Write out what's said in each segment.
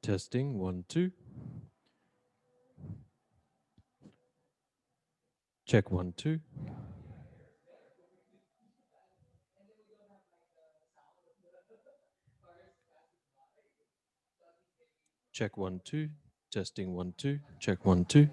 Testing 1 2. Check 1 2. Check 1 2. Testing 1 2. Check 1 2.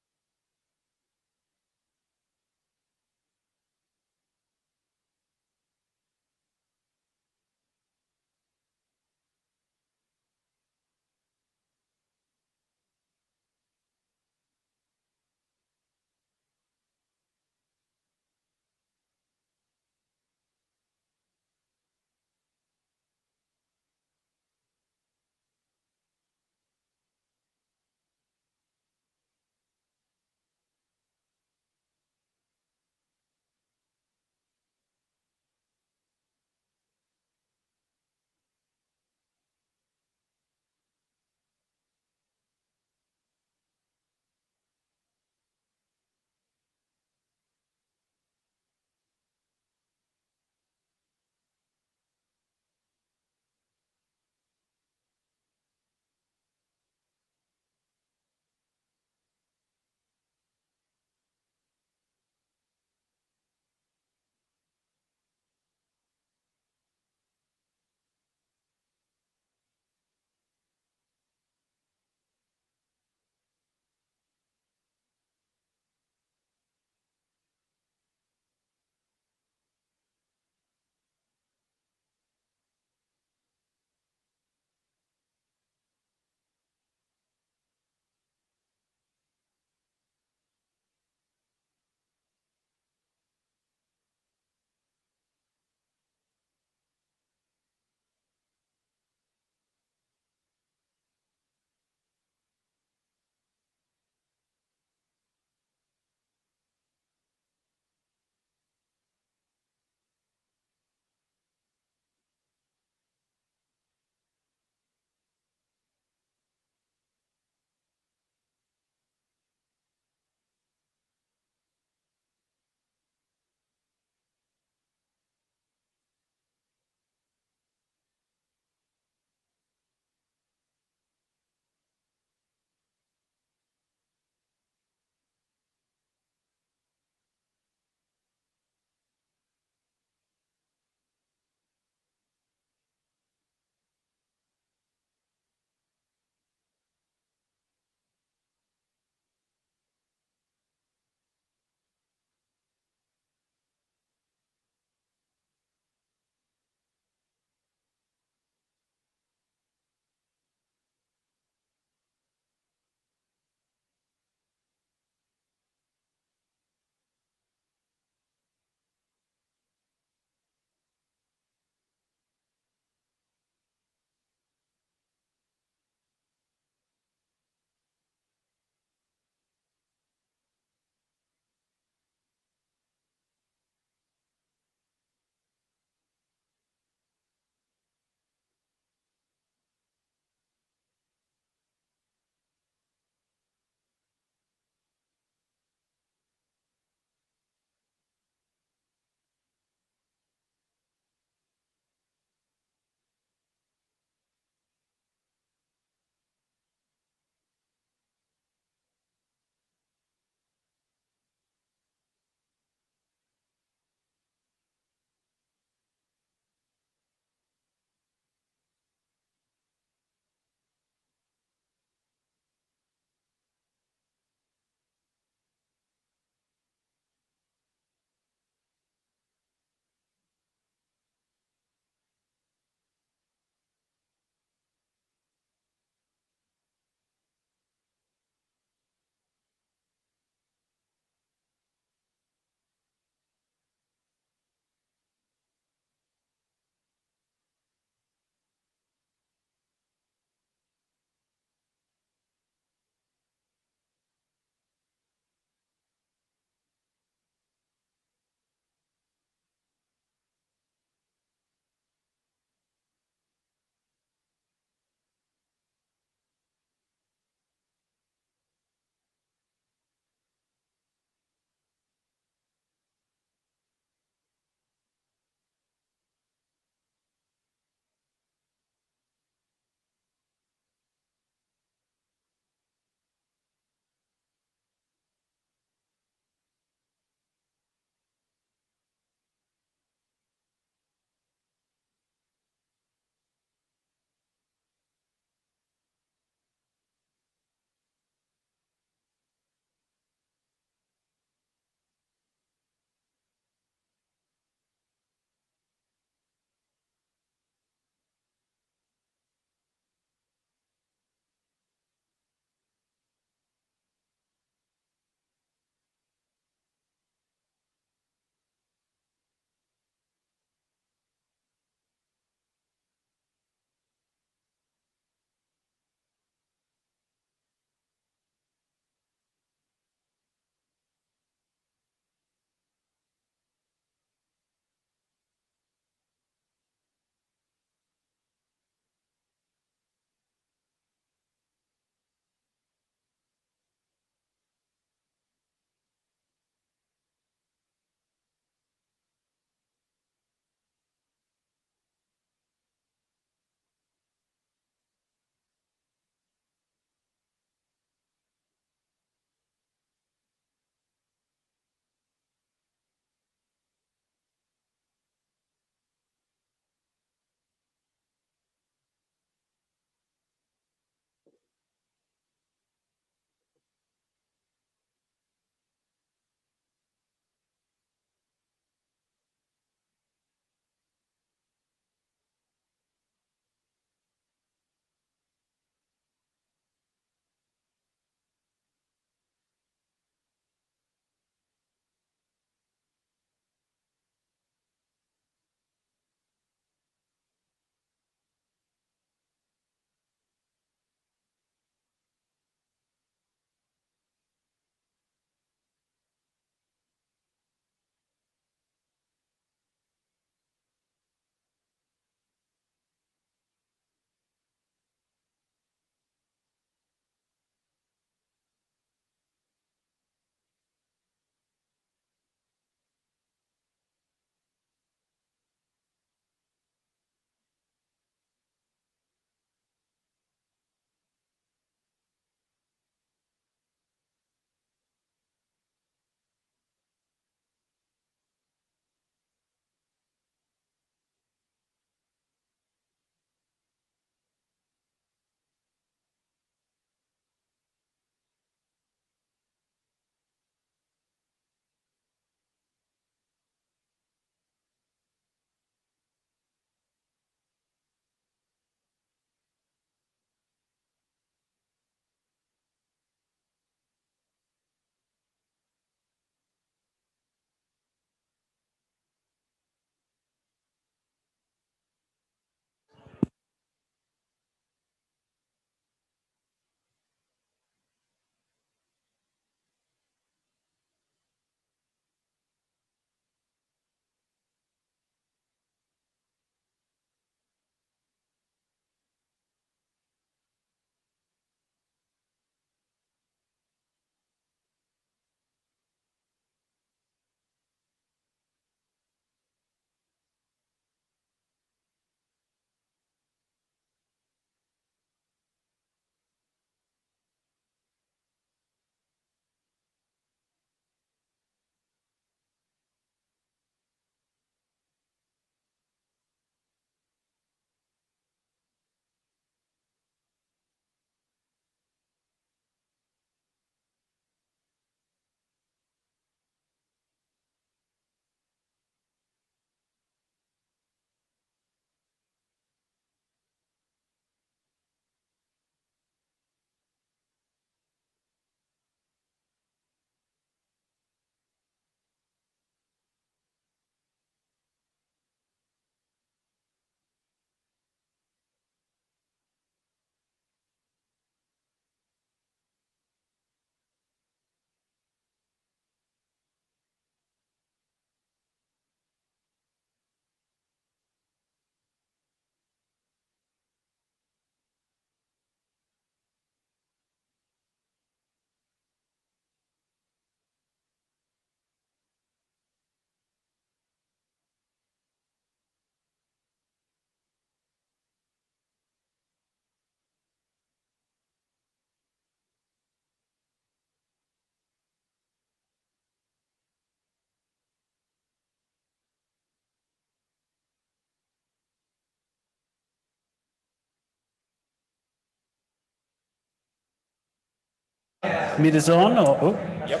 Mid is on, or oh, Yep.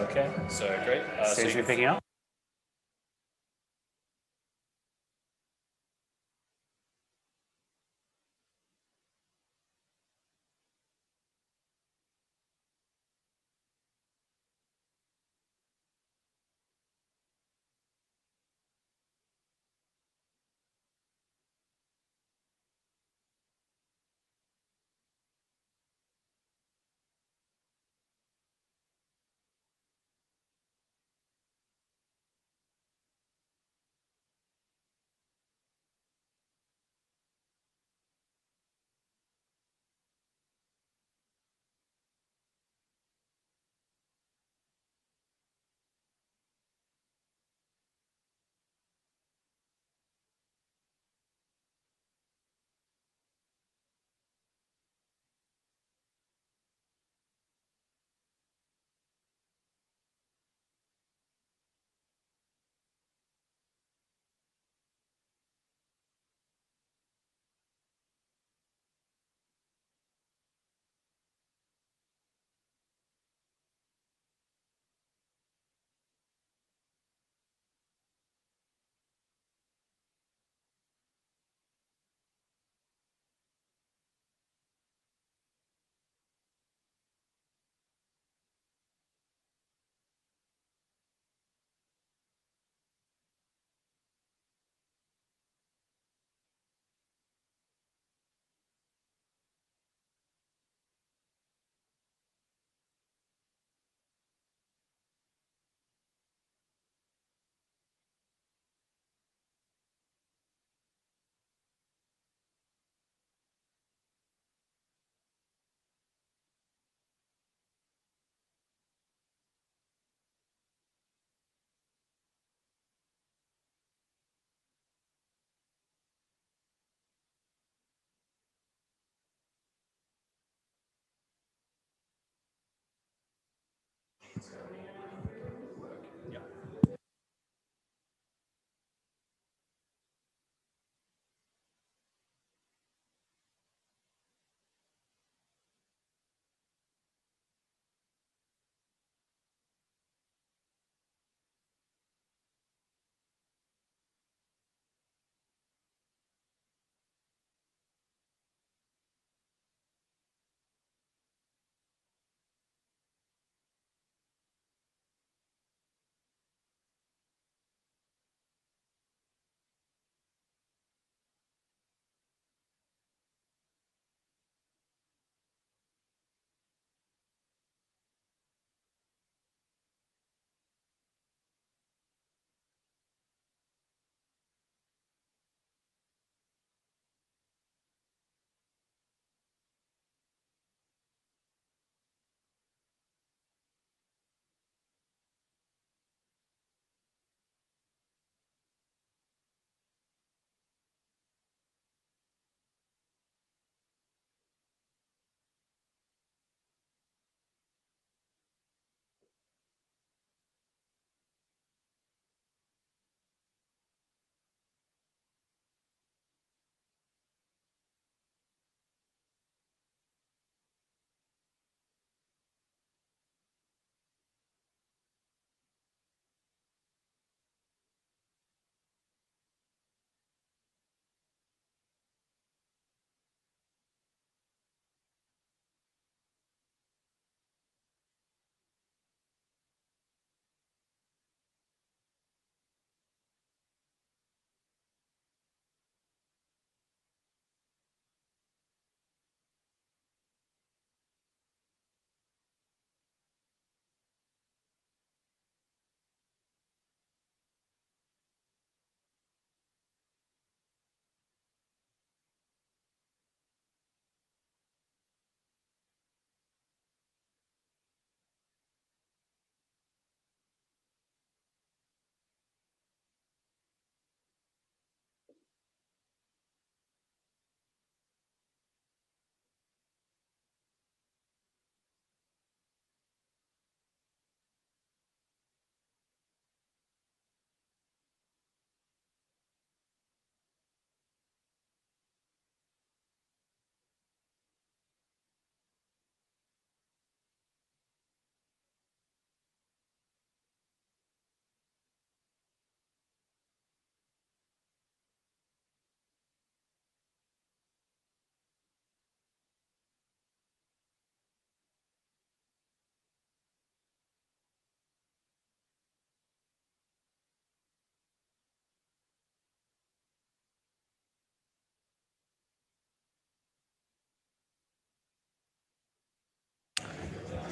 okay. So great. Seems to be picking up.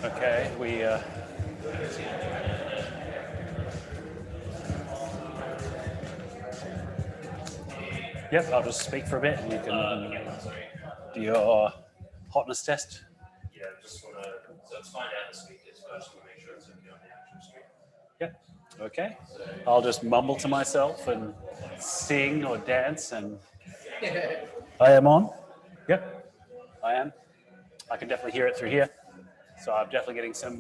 Okay, Yep, I'll just speak for a bit and you can do your hotness test. Yeah, just want to. So let's find out the speakers first to make sure it's okay on the actual screen. Yep. Okay. I'll just mumble to myself and sing or dance and I am on. Yep, I am. I can definitely hear it through here. So I'm definitely getting some.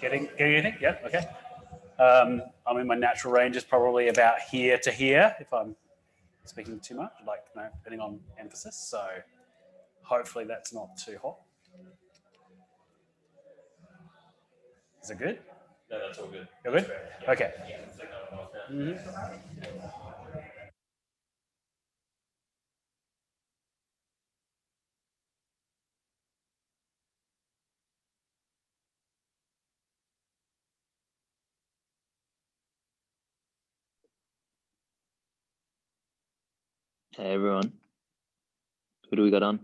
Getting anything? Yep. Okay. I'm in my natural range is probably about here to here if I'm speaking too much, like depending on emphasis. So hopefully that's not too hot. Is it good? No, that's all good. You're good? Okay. Hey everyone, who do we got on?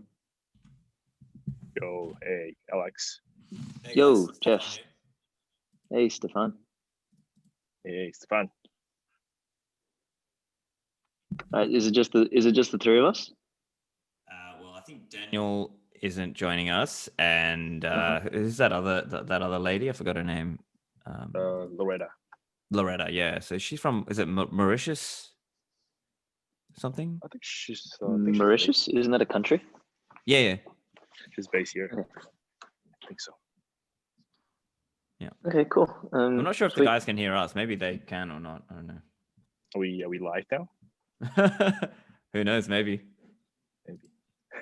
Yo, hey, Alex. Hey Yo, guys, Jeff. Stefan Hey Stefan. Hey, Stefan. Is it just the three of us? well, I think Daniel isn't joining us, and who's that other lady? I forgot her name. Loretta. Loretta. Yeah. So she's from. Is it Mauritius? Something. I think she's Mauritius? Isn't that a country? Yeah. Yeah. She's based here. Okay. I think so. Okay, cool. I'm not sure if the sweet. guys can hear us. Maybe they can or not. I don't know. Are we live now? Who knows? Maybe.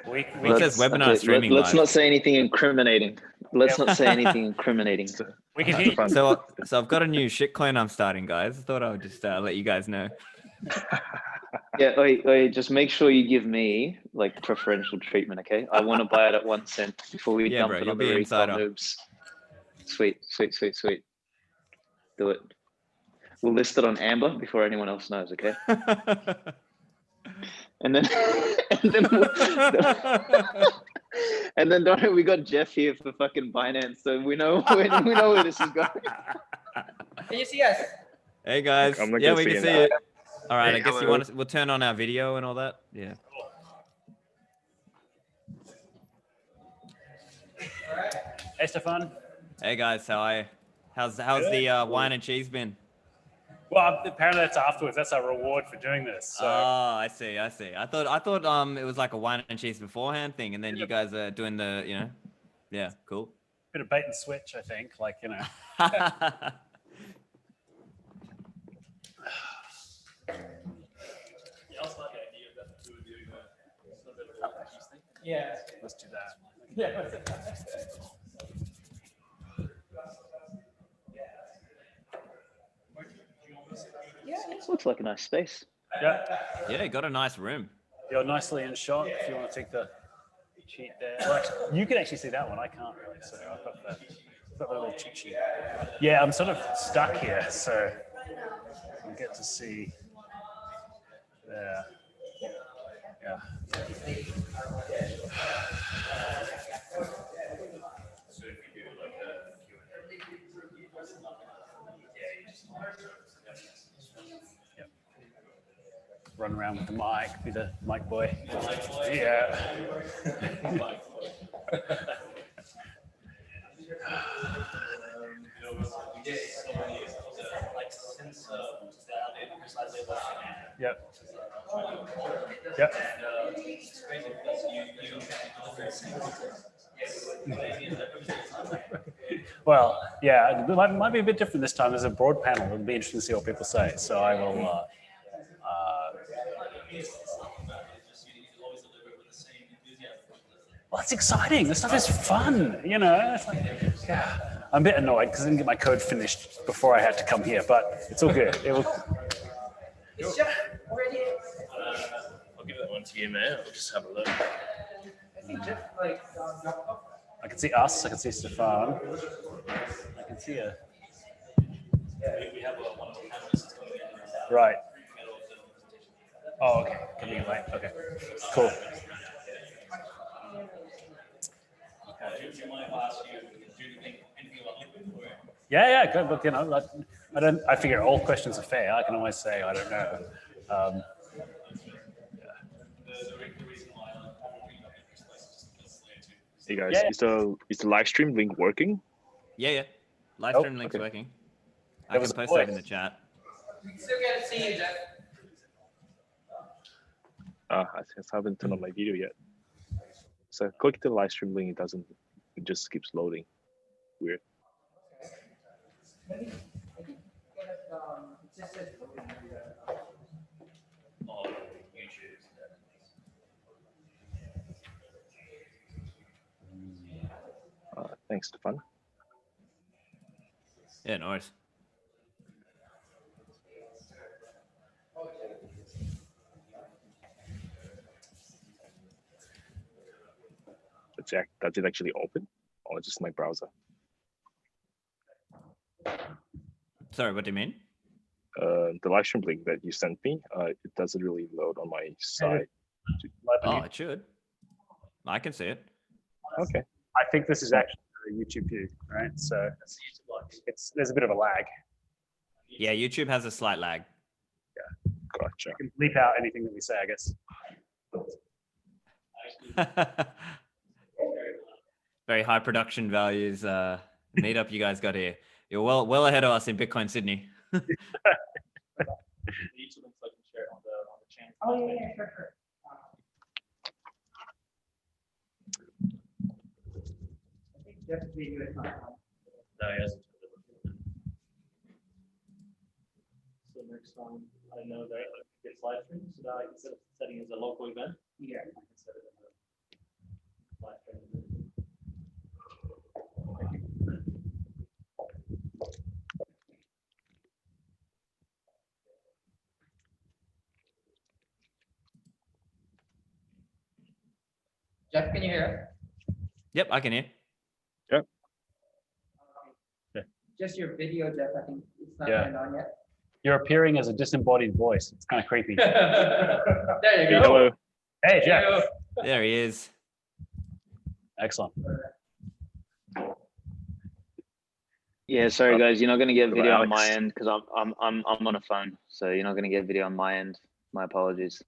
We Well, it says webinar streaming Let's live. not say anything incriminating. Let's not say anything incriminating. we can hear you. Stefan. So I've got a new shitcoin I'm starting, guys. I thought I would just let you guys know. Yeah, wait, just make sure you give me like preferential treatment, okay? I want to buy it at 1 cent before we Yeah, dump bro, it you'll on the be retail insider. noobs. Sweet. Do it. We'll list it on Amber before anyone else knows, okay? And then, and then don't we got Jeff here for fucking Binance, so we know where this is going. Can you see us? Hey guys, I'm not yeah, gonna we see can it see now. it. All right, Hey, I guess you hello. want to. We'll turn on our video and all that. Yeah. Hey, Stefan. Hey guys, how are you? How's the wine and cheese been? Well, apparently that's afterwards. That's our reward for doing this. So. Oh, I see. I thought it was like a wine and cheese beforehand thing, and then you guys are doing the yeah, cool. Bit of bait and switch, I think. Like, Yeah. Let's do that. Yeah. This looks like a nice space. Yeah. Yeah, you got a nice room. You're nicely in shot if you want to take the cheat there. Well, actually, you can actually see that one. I can't really. So I've got that little cheat sheet. Yeah, I'm sort of stuck here. So you get to see there. Yeah. Run around with the mic, be the mic boy. Yeah. Yep. Yep. Well, yeah, it might be a bit different this time. There's a broad panel. It'll be interesting to see what people say. So I will. Well, it's exciting. This stuff is fun. It's like, yeah. I'm a bit annoyed because I didn't get my code finished before I had to come here, but it's all good. It will. It's just already. I'll give that one to you, man. I'll just have a look. I can see us. I can see Stefan. I can see a. Right. Oh, okay. Coming in late. Okay. Cool. Yeah, good. Look, I figure all questions are fair. I can always say I don't know. Um, Hey guys, Yeah. is the live stream link working? Yeah. Live Oh, stream link's okay. working. I That can was post the that in voice. the chat. We can still get to see you, Jeff. I just haven't turned on my video yet. So click the live stream link, it just keeps loading. Weird. Thanks, Stefan. Yeah, no worries. Does it actually open? Or it's just my browser? Sorry, what do you mean? The live stream link that you sent me, it doesn't really load on my side. Oh, it should. I can see it. Okay. I think this is actually a YouTube view, right? So there's a bit of a lag. Yeah, YouTube has a slight lag. Gotcha. You can bleep out anything that we say, I guess. Very high production values meetup you guys got here. You're well ahead of us in Bitcoin Sydney. Oh, yeah, sure. I think Jeff's video is not on. No, yes. So next time I know that it's live stream, so that I can set setting as a local event. Yeah. I can set it as a live stream. Jeff, can you hear Yep, I can hear. us? Just your video, Jeff, I think it's not Yeah. turned on yet. You're appearing as a disembodied voice. It's kind of creepy. There you go. Hello. Hey, Jeff. Hello. There he is. Excellent. Yeah, sorry guys, you're not gonna get Hello, video on my Alex. end because I'm on a phone, so you're not gonna get video on my end. My apologies.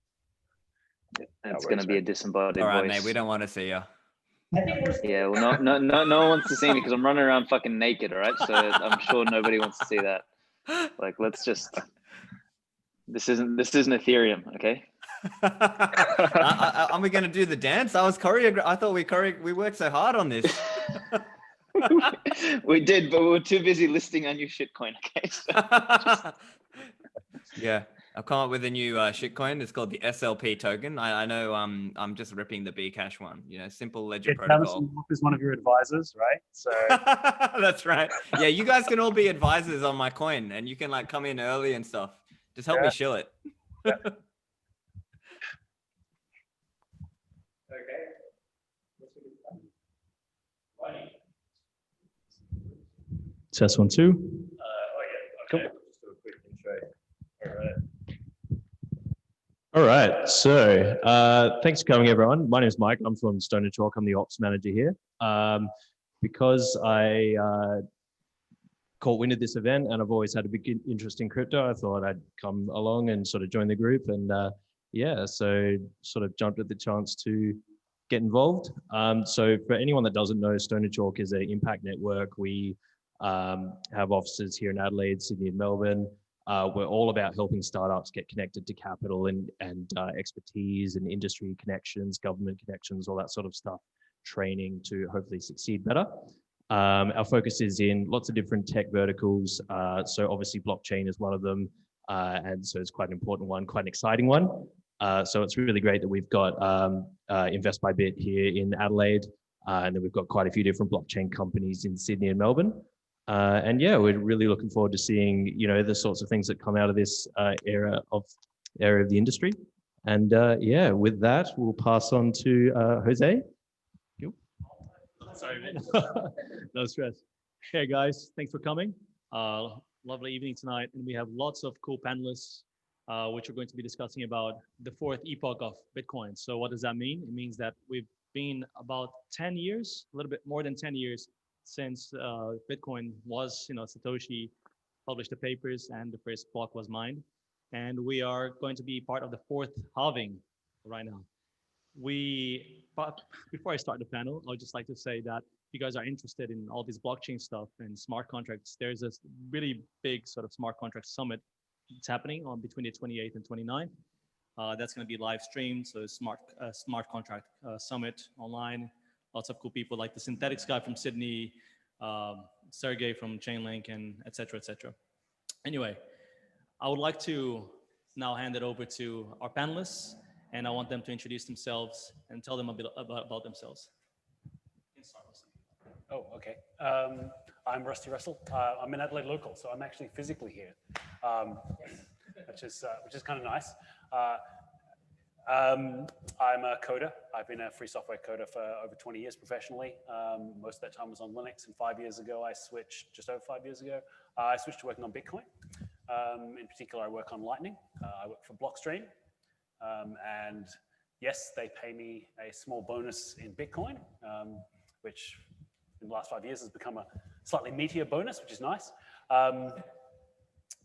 It's gonna worries, be a man. disembodied All right, voice. mate. We don't want to see you. I think we're Yeah, well, no one wants to see me because I'm running around fucking naked, all right? So I'm sure nobody wants to see that. Like, let's just. This isn't Ethereum, okay? Are we going to do the dance? I thought we worked so hard on this. We did, but we were too busy listing our new shitcoin. Okay. So Yeah, I've come up with a new shitcoin. It's called the SLP token. I know. I'm just ripping the Bcash one. Simple ledger protocol. Thomas is one of your advisors, right? So That's right. Yeah, you guys can all be advisors on my coin, and you can like come in early and stuff. Just help me shill it. test 1, 2. Okay. Just do a quick intro. All right. All right. So thanks for coming, everyone. My name is Mike. I'm from Stone and Chalk. I'm the ops manager here. Because I caught wind of this event and I've always had a big interest in crypto, I thought I'd come along and sort of join the group. And so sort of jumped at the chance to get involved. So for anyone that doesn't know, Stone and Chalk is an impact network. We have offices here in Adelaide, Sydney, and Melbourne. We're all about helping startups get connected to capital and expertise and industry connections, government connections, all that sort of stuff, training to hopefully succeed better. Our focus is in lots of different tech verticals. So obviously blockchain is one of them. And so it's quite an important one, quite an exciting one. So it's really great that we've got Invest by Bit here in Adelaide. And then we've got quite a few different blockchain companies in Sydney and Melbourne. And yeah, we're really looking forward to seeing, the sorts of things that come out of this area of the industry. And yeah, with that, we'll pass on to Jose. Sorry, man. No stress. Hey guys, thanks for coming. Lovely evening tonight, and we have lots of cool panelists, which are going to be discussing about the fourth epoch of Bitcoin. So what does that mean? It means that we've been about 10 years, a little bit more than 10 years since Bitcoin was, Satoshi published the papers and the first block was mined. And we are going to be part of the fourth halving right now. But before I start the panel, I would just like to say that if you guys are interested in all this blockchain stuff and smart contracts, there's a really big sort of smart contract summit. It's happening on between the 28th and 29th. That's going to be live streamed. So smart contract summit online. Lots of cool people like the synthetics guy from Sydney, Sergey from Chainlink, and et cetera, et cetera. Anyway, I would like to now hand it over to our panelists, and I want them to introduce themselves and tell them a bit about themselves. Oh, okay. I'm Rusty Russell. I'm an Adelaide local, so I'm actually physically here, which is kind of nice. I'm a coder. I've been a free software coder for over 20 years professionally. Most of that time was on Linux, and 5 years ago, just over 5 years ago, I switched to working on Bitcoin. In particular, I work on Lightning. I work for Blockstream. And yes, they pay me a small bonus in Bitcoin, which in the last 5 years has become a slightly meatier bonus, which is nice.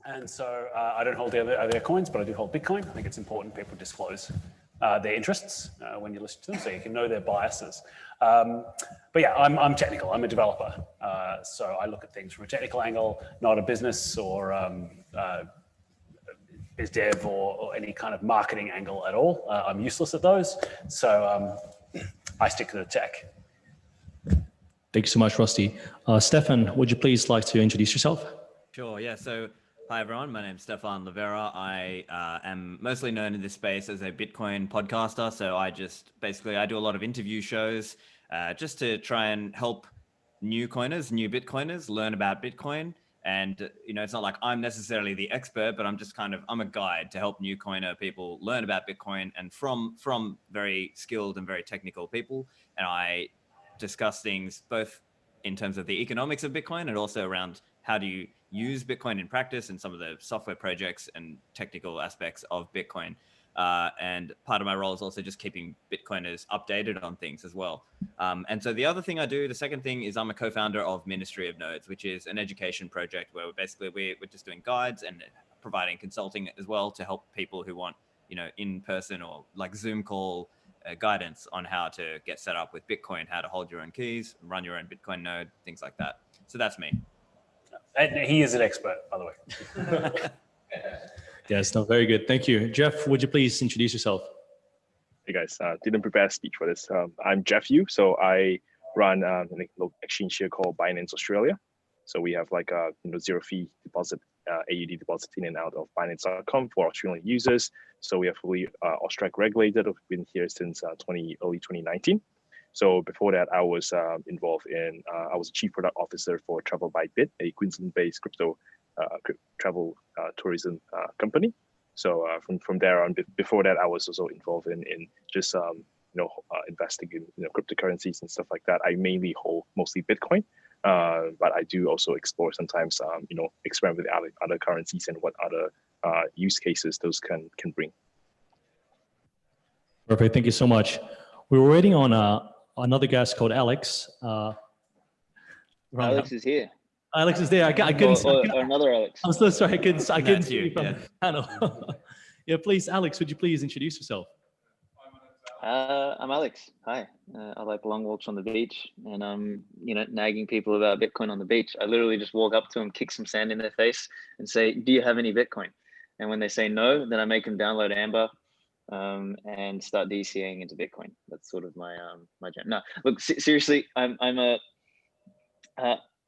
And so I don't hold their coins, but I do hold Bitcoin. I think it's important people disclose their interests when you listen to them, so you can know their biases. But yeah, I'm technical. I'm a developer. So I look at things from a technical angle, not a business or biz dev or any kind of marketing angle at all. I'm useless at those. So I stick to the tech. Thank you so much, Rusty. Stefan, would you please like to introduce yourself? Sure, yeah. So, hi everyone, my name's Stefan Livera. I am mostly known in this space as a Bitcoin podcaster. So I do a lot of interview shows just to try and help new Bitcoiners learn about Bitcoin. And, it's not like I'm necessarily the expert, but I'm a guide to help new coiner people learn about Bitcoin and from very skilled and very technical people. And I discuss things both in terms of the economics of Bitcoin and also around how do you use Bitcoin in practice and some of the software projects and technical aspects of Bitcoin. And part of my role is also just keeping Bitcoiners updated on things as well. And so the second thing is I'm a co-founder of Ministry of Nodes, which is an education project where we're just doing guides and providing consulting as well to help people who want, in person or like Zoom call guidance on how to get set up with Bitcoin, how to hold your own keys, run your own Bitcoin node, things like that. So that's me. And he is an expert, by the way. Yes, no, very good. Thank you. Jeff, would you please introduce yourself? Hey guys, didn't prepare a speech for this. I'm Jeff Yu, so I run a little exchange here called Binance Australia. So we have like a zero fee deposit, AUD deposit in and out of Binance.com for Australian users. So we are fully Austrac regulated. We've been here since early 2019. So before that, I was involved in, I was a chief product officer for Travel by Bit, a Queensland-based crypto travel tourism company. So from there on, before that, I was also involved in just investing in cryptocurrencies and stuff like that. I mainly hold mostly Bitcoin, but I do also explore sometimes, experiment with other currencies and what other use cases those can bring. Perfect. Thank you so much. We were waiting on another guest called Alex. Alex is here. Alex is there. I couldn't. Or another Alex. I'm so sorry. I couldn't see you, you from the panel. Yeah, please, Alex, would you please introduce yourself? I'm Alex. Hi. I like long walks on the beach and nagging people about Bitcoin on the beach. I literally just walk up to them, kick some sand in their face and say, do you have any Bitcoin? And when they say no, then I make them download Amber and start DCAing into Bitcoin. That's sort of my jam. No, look, seriously,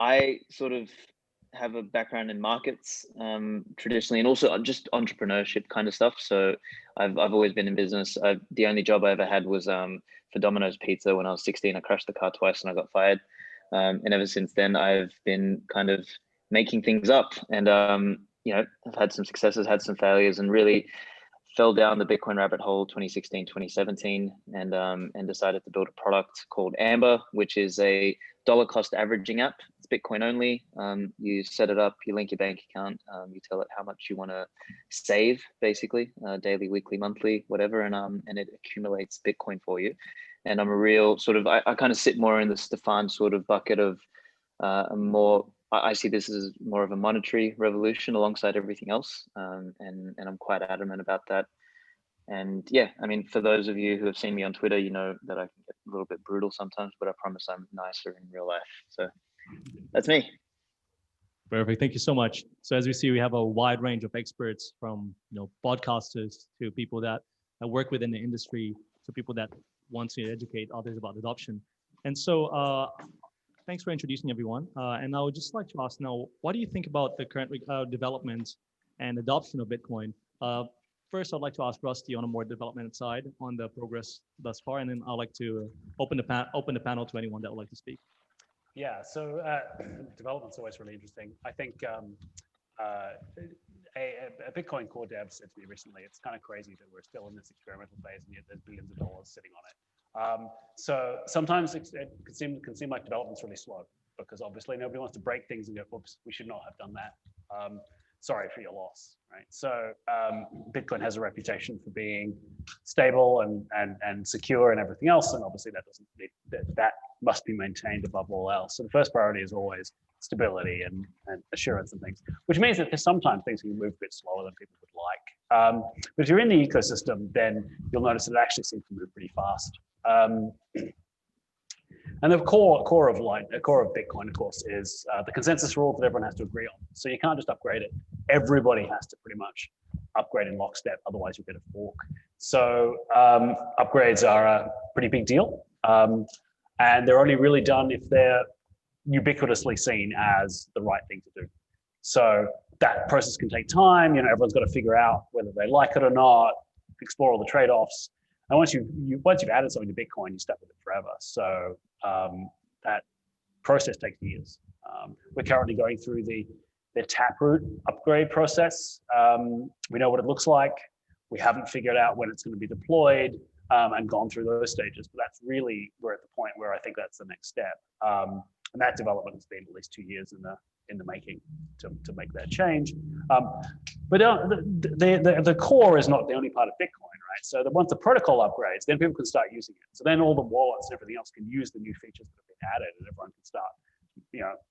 I sort of have a background in markets traditionally, and also just entrepreneurship kind of stuff. So I've always been in business. The only job I ever had was for Domino's Pizza when I was 16. I crashed the car twice and I got fired. And ever since then, I've been kind of making things up. And I've had some successes, had some failures, and really fell down the Bitcoin rabbit hole 2016, 2017, and decided to build a product called Amber, which is a dollar cost averaging app. It's Bitcoin only. You set it up, you link your bank account, you tell it how much you want to save, basically, daily, weekly, monthly, whatever, and it accumulates Bitcoin for you. and I'm a real sort of, I kind of sit more in the Stefan sort of bucket of I see this as more of a monetary revolution alongside everything else. And I'm quite adamant about that. And yeah, I mean, for those of you who have seen me on Twitter, you know that I can get a little bit brutal sometimes, but I promise I'm nicer in real life. So that's me. Perfect. Thank you so much. So as we see, we have a wide range of experts from podcasters to people that work within the industry to people that want to educate others about adoption. And so thanks for introducing everyone. And I would just like to ask now, what do you think about the current development and adoption of Bitcoin? First, I'd like to ask Rusty on a more development side on the progress thus far, and then I'd like to open the panel to anyone that would like to speak. Yeah, so development's always really interesting. I think a Bitcoin core dev said to me recently, it's kind of crazy that we're still in this experimental phase and yet there's billions of dollars sitting on it. So sometimes it can seem like development's really slow because obviously nobody wants to break things and go, oops, we should not have done that. Sorry for your loss, right? So Bitcoin has a reputation for being stable and secure and everything else, and obviously that must be maintained above all else. So the first priority is always stability and assurance and things, which means that sometimes things can move a bit slower than people would like. But if you're in the ecosystem, then you'll notice that it actually seems to move pretty fast. And the core of Bitcoin, of course, is the consensus rule that everyone has to agree on. So you can't just upgrade it. Everybody has to pretty much upgrade in lockstep, otherwise you'll get a fork. So upgrades are a pretty big deal. And they're only really done if they're ubiquitously seen as the right thing to do. So that process can take time. Everyone's got to figure out whether they like it or not, explore all the trade-offs. And once you've added something to Bitcoin, you stuck with it forever. So that process takes years. We're currently going through the Taproot upgrade process. We know what it looks like. We haven't figured out when it's going to be deployed and gone through those stages. But that's really, we're at the point where I think that's the next step. And that development has been at least 2 years in the making to make that change. But the core is not the only part of Bitcoin, right? So that once the protocol upgrades, then people can start using it. So then all the wallets and everything else can use the new features that have been added, and everyone can start,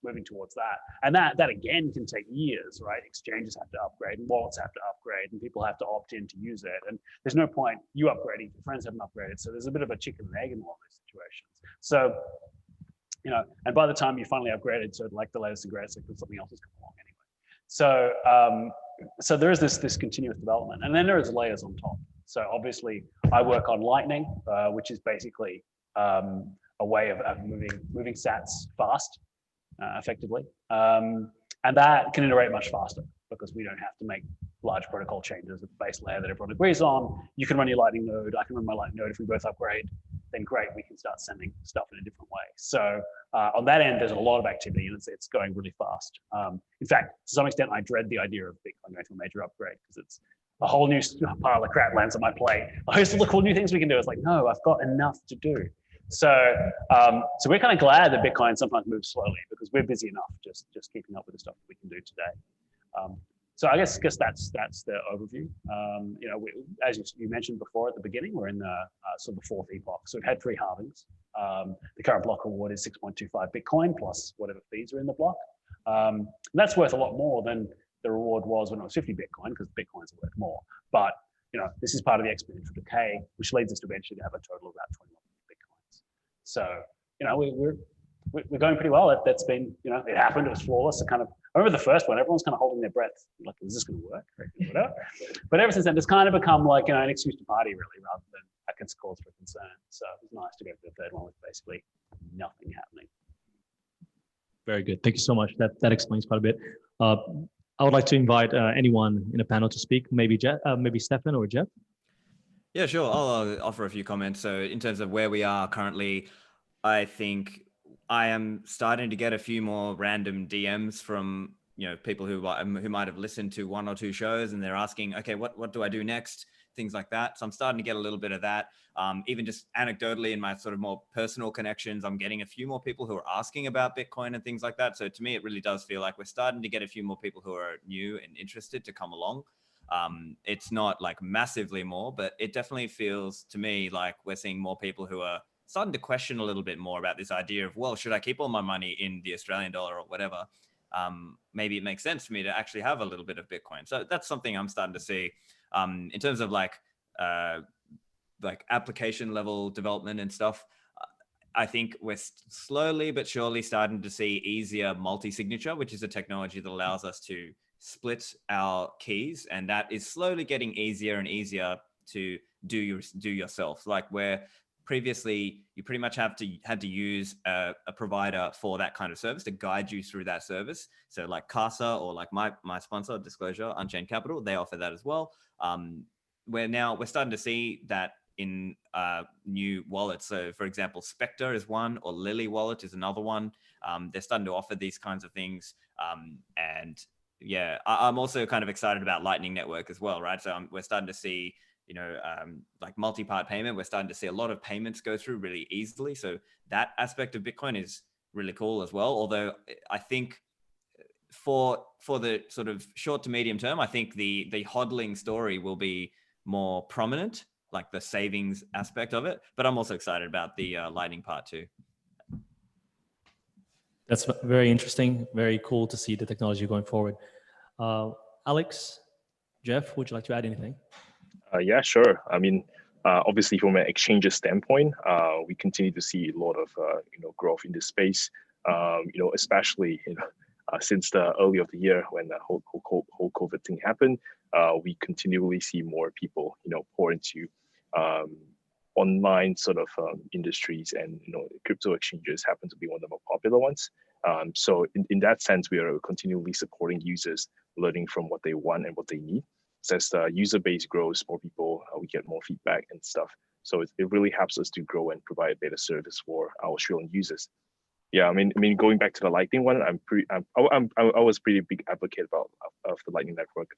moving towards that. And that again can take years, right? Exchanges have to upgrade, and wallets have to upgrade, and people have to opt in to use it. And there's no point you upgrading if your friends haven't upgraded. So there's a bit of a chicken and egg in all those situations. So and by the time you finally upgraded to like the latest and greatest, something else has come along anyway. So there is this continuous development, and then there is layers on top. So obviously, I work on Lightning, which is basically a way of moving sats fast, effectively, and that can iterate much faster because we don't have to make large protocol changes at the base layer that everyone agrees on. You can run your Lightning node. I can run my Lightning node. If we both upgrade, then great, we can start sending stuff in a different way. So on that end, there's a lot of activity, and it's going really fast. In fact, to some extent, I dread the idea of Bitcoin going through a major upgrade because it's a whole new pile of crap lands on my plate. Here's all the cool new things we can do. It's like, no, I've got enough to do. So we're kind of glad that Bitcoin sometimes moves slowly because we're busy enough just keeping up with the stuff that we can do today. So I guess that's the overview. As you mentioned before at the beginning, we're in the sort of the fourth epoch. So we've had 3 halvings. The current block reward is 6.25 Bitcoin plus whatever fees are in the block. And that's worth a lot more than the reward was when it was 50 Bitcoin because Bitcoins are worth more. But this is part of the exponential decay, which leads us to eventually have a total of about 21 Bitcoins. So we're going pretty well. That's been, it happened. It was flawless. I remember the first one, everyone's kind of holding their breath, like, is this going to work? Whatever. But ever since then, it's kind of become like an excuse to party, really, rather than a cause for concern. So it was nice to go to the third one with basically nothing happening. Very good. Thank you so much. That explains quite a bit. I would like to invite anyone in the panel to speak. Maybe Stefan or Jeff. Yeah, sure. I'll offer a few comments. So in terms of where we are currently, I think I am starting to get a few more random DMs from people who might have listened to 1 or 2 shows and they're asking, okay, what do I do next? Things like that. So I'm starting to get a little bit of that. Even just anecdotally in my sort of more personal connections, I'm getting a few more people who are asking about Bitcoin and things like that. So to me, it really does feel like we're starting to get a few more people who are new and interested to come along. It's not like massively more, but it definitely feels to me like we're seeing more people who are starting to question a little bit more about this idea of, well, should I keep all my money in the Australian dollar or whatever? Maybe it makes sense for me to actually have a little bit of Bitcoin. So that's something I'm starting to see in terms of like application level development and stuff. I think we're slowly but surely starting to see easier multi-signature, which is a technology that allows us to split our keys, and that is slowly getting easier and easier to do yourself. Like where previously you pretty much had to use a provider for that kind of service to guide you through that service. So like Casa or like my sponsor, Disclosure, Unchained Capital, they offer that as well. We're starting to see that in new wallets. So for example, Spectre is one, or Lily Wallet is another one. They're starting to offer these kinds of things. And yeah, I'm also kind of excited about Lightning Network as well, right? So we're starting to see, like multi-part payment. We're starting to see a lot of payments go through really easily. So that aspect of Bitcoin is really cool as well. Although I think for the sort of short to medium term, I think the hodling story will be more prominent, like the savings aspect of it. But I'm also excited about the Lightning part too. That's very interesting. Very cool to see the technology going forward. Alex, Jeff, would you like to add anything? Yeah, sure. I mean, obviously from an exchanges standpoint, we continue to see a lot of growth in this space. Especially since the early of the year when the whole COVID thing happened, we continually see more people pour into online sort of industries, and crypto exchanges happen to be one of the more popular ones. So in that sense, we are continually supporting users, learning from what they want and what they need. So as the user base grows, more people, we get more feedback and stuff. So it really helps us to grow and provide a better service for our Australian users. Yeah, I mean, going back to the Lightning one, I was pretty big advocate of the Lightning Network.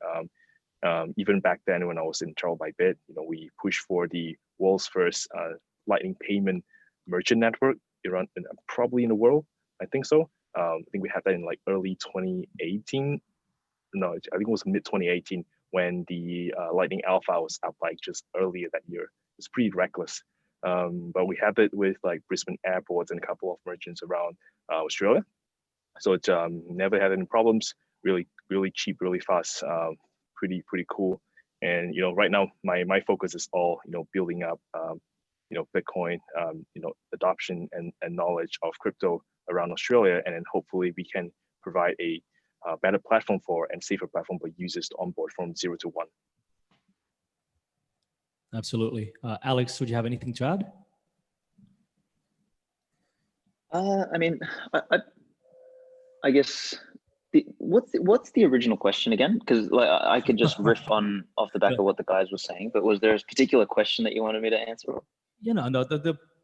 Even back then when I was in Trial by Bit, we pushed for the world's first Lightning payment merchant network around, probably in the world. I think so. I think we had that in like early 2018. No, I think it was mid 2018 when the Lightning Alpha was up, like just earlier that year. It's pretty reckless. But we had it with like Brisbane airports and a couple of merchants around Australia. So it never had any problems. Really, really cheap, really fast. Pretty cool. And right now my focus is all building up Bitcoin, adoption and knowledge of crypto around Australia, and then hopefully we can provide a better platform and safer platform for users to onboard from 0 to 1. Absolutely. Alex, would you have anything to add? I mean, I guess what's the original question again? Because like I could just riff on off the back of what the guys were saying, but was there a particular question that you wanted me to answer? No.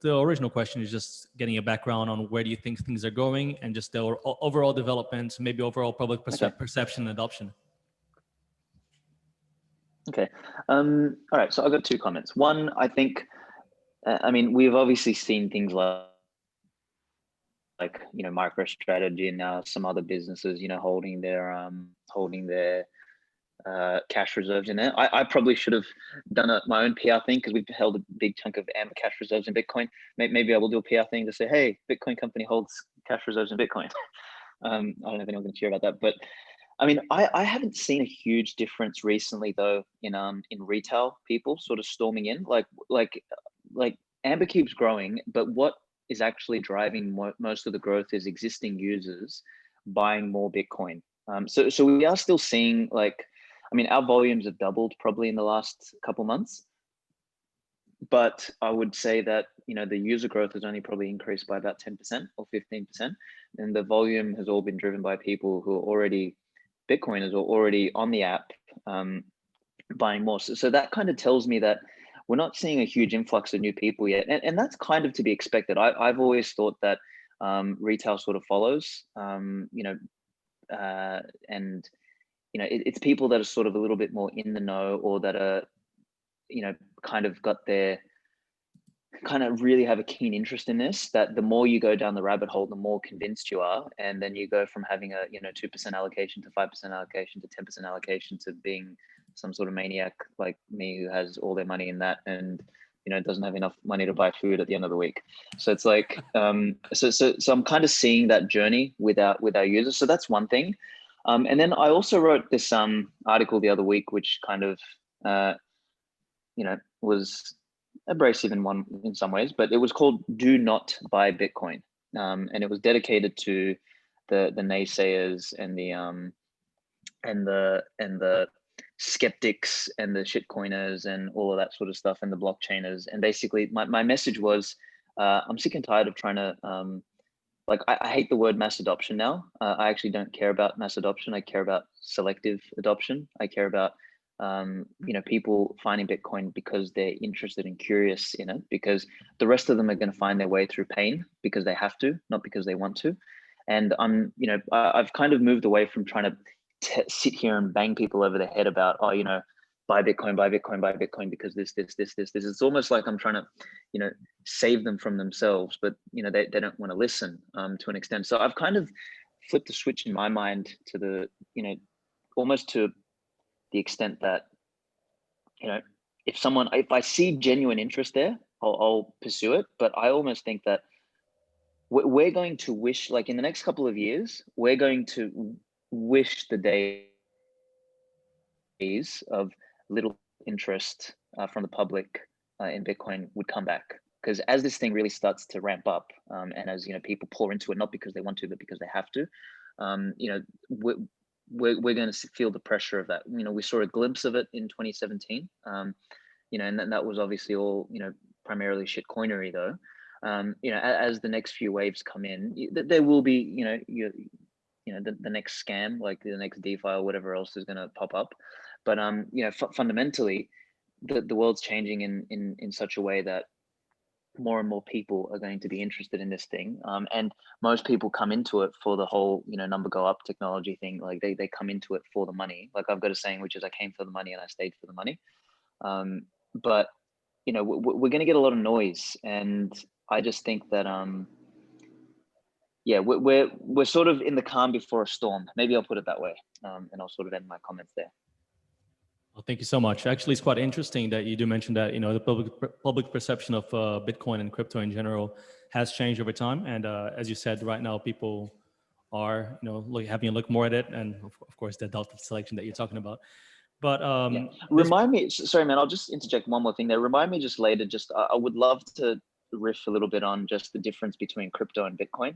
The original question is just getting a background on where do you think things are going, and just the overall development, maybe overall public perception and adoption. Okay. All right. So I've got two comments. One, I think, I mean, we've obviously seen things like MicroStrategy and now some other businesses, holding their cash reserves in there. I probably should have done my own PR thing, because we've held a big chunk of AMP cash reserves in Bitcoin. Maybe I will do a PR thing to say, hey, Bitcoin company holds cash reserves in Bitcoin. I don't know if anyone's going to cheer about that, but I mean, I haven't seen a huge difference recently though in retail people sort of storming in. Like Amber keeps growing, but what is actually driving most of the growth is existing users buying more Bitcoin. So we are still seeing our volumes have doubled probably in the last couple months, but I would say that the user growth has only probably increased by about 10% or 15%, and the volume has all been driven by people who are already Bitcoiners or already on the app buying more. So that kind of tells me that we're not seeing a huge influx of new people yet, and that's kind of to be expected. I've always thought that retail sort of follows, and it's people that are sort of a little bit more in the know, or that are kind of really have a keen interest in this, that the more you go down the rabbit hole, the more convinced you are, and then you go from having a 2% allocation to 5% allocation to 10% allocation to being some sort of maniac like me who has all their money in that and doesn't have enough money to buy food at the end of the week. So it's like, so I'm kind of seeing that journey with our users. So that's one thing. And then I also wrote this article the other week, which kind of, was abrasive in some ways, but it was called "Do Not Buy Bitcoin," and it was dedicated to the naysayers and the skeptics and the shitcoiners and all of that sort of stuff and the blockchainers. And basically, my message was, I'm sick and tired of trying to I hate the word mass adoption now. I actually don't care about mass adoption. I care about selective adoption. I care about people finding Bitcoin because they're interested and curious in it, because the rest of them are going to find their way through pain because they have to, not because they want to. And I've kind of moved away from trying to sit here and bang people over the head about, buy Bitcoin, buy Bitcoin, buy Bitcoin because this. It's almost like I'm trying to, save them from themselves, but they don't want to listen to an extent. So I've kind of flipped the switch in my mind to the, almost to the extent that, if I see genuine interest there, I'll pursue it. But I almost think that we're going to wish, like in the next couple of years, we're going to wish the days of little interest from the public in Bitcoin would come back. Because as this thing really starts to ramp up, and as people pour into it, not because they want to, but because they have to, we're going to feel the pressure of that. We saw a glimpse of it in 2017, and that was obviously all primarily shitcoinery though. As the next few waves come in, there will be the next scam, like the next DeFi or whatever else is going to pop up. But fundamentally, the world's changing in such a way that more and more people are going to be interested in this thing, and most people come into it for the whole number go up technology thing. Like they come into it for the money. Like I've got a saying, which is I came for the money and I stayed for the money. But we're going to get a lot of noise, and I just think that we're sort of in the calm before a storm. Maybe I'll put it that way, and I'll sort of end my comments there. Well, thank you so much. Actually, it's quite interesting that you do mention that the public perception of Bitcoin and crypto in general has changed over time. And as you said, right now people are having a look more at it, and of course the adaptive selection that you're talking about. But remind me, sorry man, I'll just interject one more thing there. Remind me just later. I would love to riff a little bit on just the difference between crypto and Bitcoin,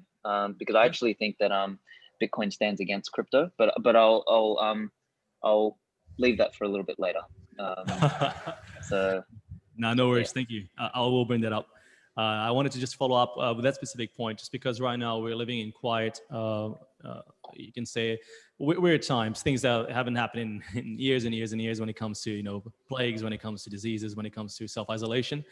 because I actually think that Bitcoin stands against crypto, but I'll leave that for a little bit later. So no worries. Yeah. Thank you. I will bring that up. I wanted to just follow up with that specific point, just because right now we're living in quite, you can say, weird times, things that haven't happened in years and years and years when it comes to, plagues, when it comes to diseases, when it comes to self-isolation.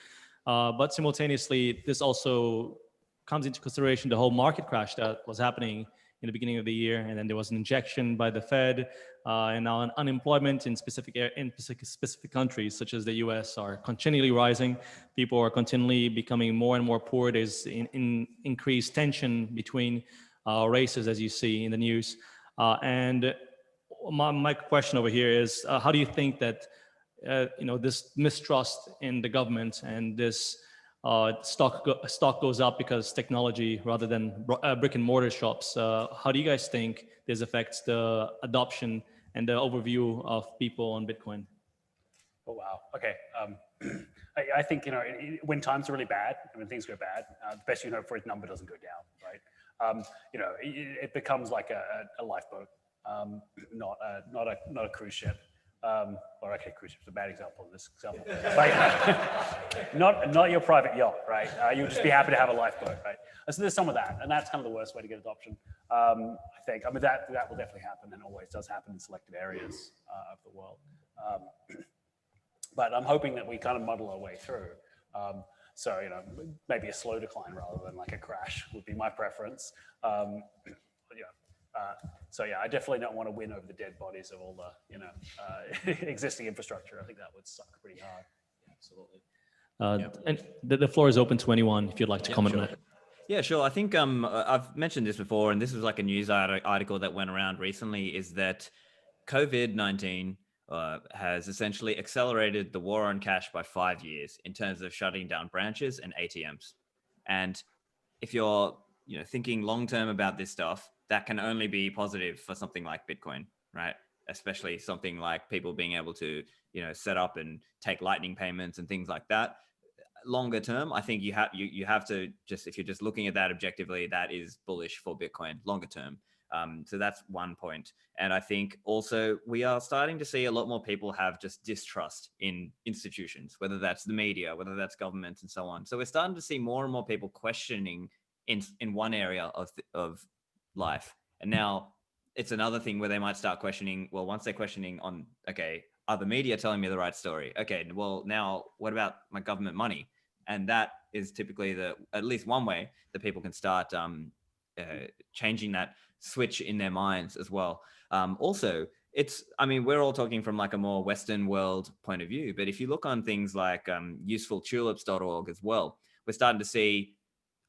But simultaneously, this also comes into consideration the whole market crash that was happening in the beginning of the year, and then there was an injection by the Fed, and now unemployment in specific countries such as the US are continually rising. People are continually becoming more and more poor. There's increased tension between races, as you see in the news. And my question over here is, how do you think that this mistrust in the government and this stock goes up because technology rather than brick and mortar shops? How do you guys think this affects the adoption and the overview of people on Bitcoin? Oh, wow. Okay. I think, when times are really bad, when things go bad, the best you can hope for is number doesn't go down, right? It becomes like a lifeboat, not a cruise ship. Or okay, cruise ship's a bad example in this example. But, not your private yacht, right? You'll just be happy to have a lifeboat, right? So there's some of that, and that's kind of the worst way to get adoption. I think. I mean, that will definitely happen, and always does happen in selected areas of the world. But I'm hoping that we kind of muddle our way through. So maybe a slow decline rather than like a crash would be my preference. So yeah, I definitely don't want to win over the dead bodies of all the existing infrastructure. I think that would suck pretty hard. Yeah, absolutely. And the floor is open to anyone if you'd like to comment on it. Yeah, sure. I think I've mentioned this before, and this was like a news article that went around recently, is that COVID-19 has essentially accelerated the war on cash by 5 years in terms of shutting down branches and ATMs. And if you're thinking long term about this stuff, that can only be positive for something like Bitcoin, right? Especially something like people being able to set up and take lightning payments and things like that. Longer term, I think you have to just, if you're just looking at that objectively, that is bullish for Bitcoin longer term. So that's one point. And I think also we are starting to see a lot more people have just distrust in institutions, whether that's the media, whether that's governments and so on. So we're starting to see more and more people questioning in one area of life. And now it's another thing where they might start questioning, well, once they're questioning on, okay, are the media telling me the right story? Okay, well, now what about my government money? And that is typically at least one way that people can start changing that switch in their minds as well. Also, we're all talking from like a more Western world point of view, but if you look on things like usefultulips.org as well, we're starting to see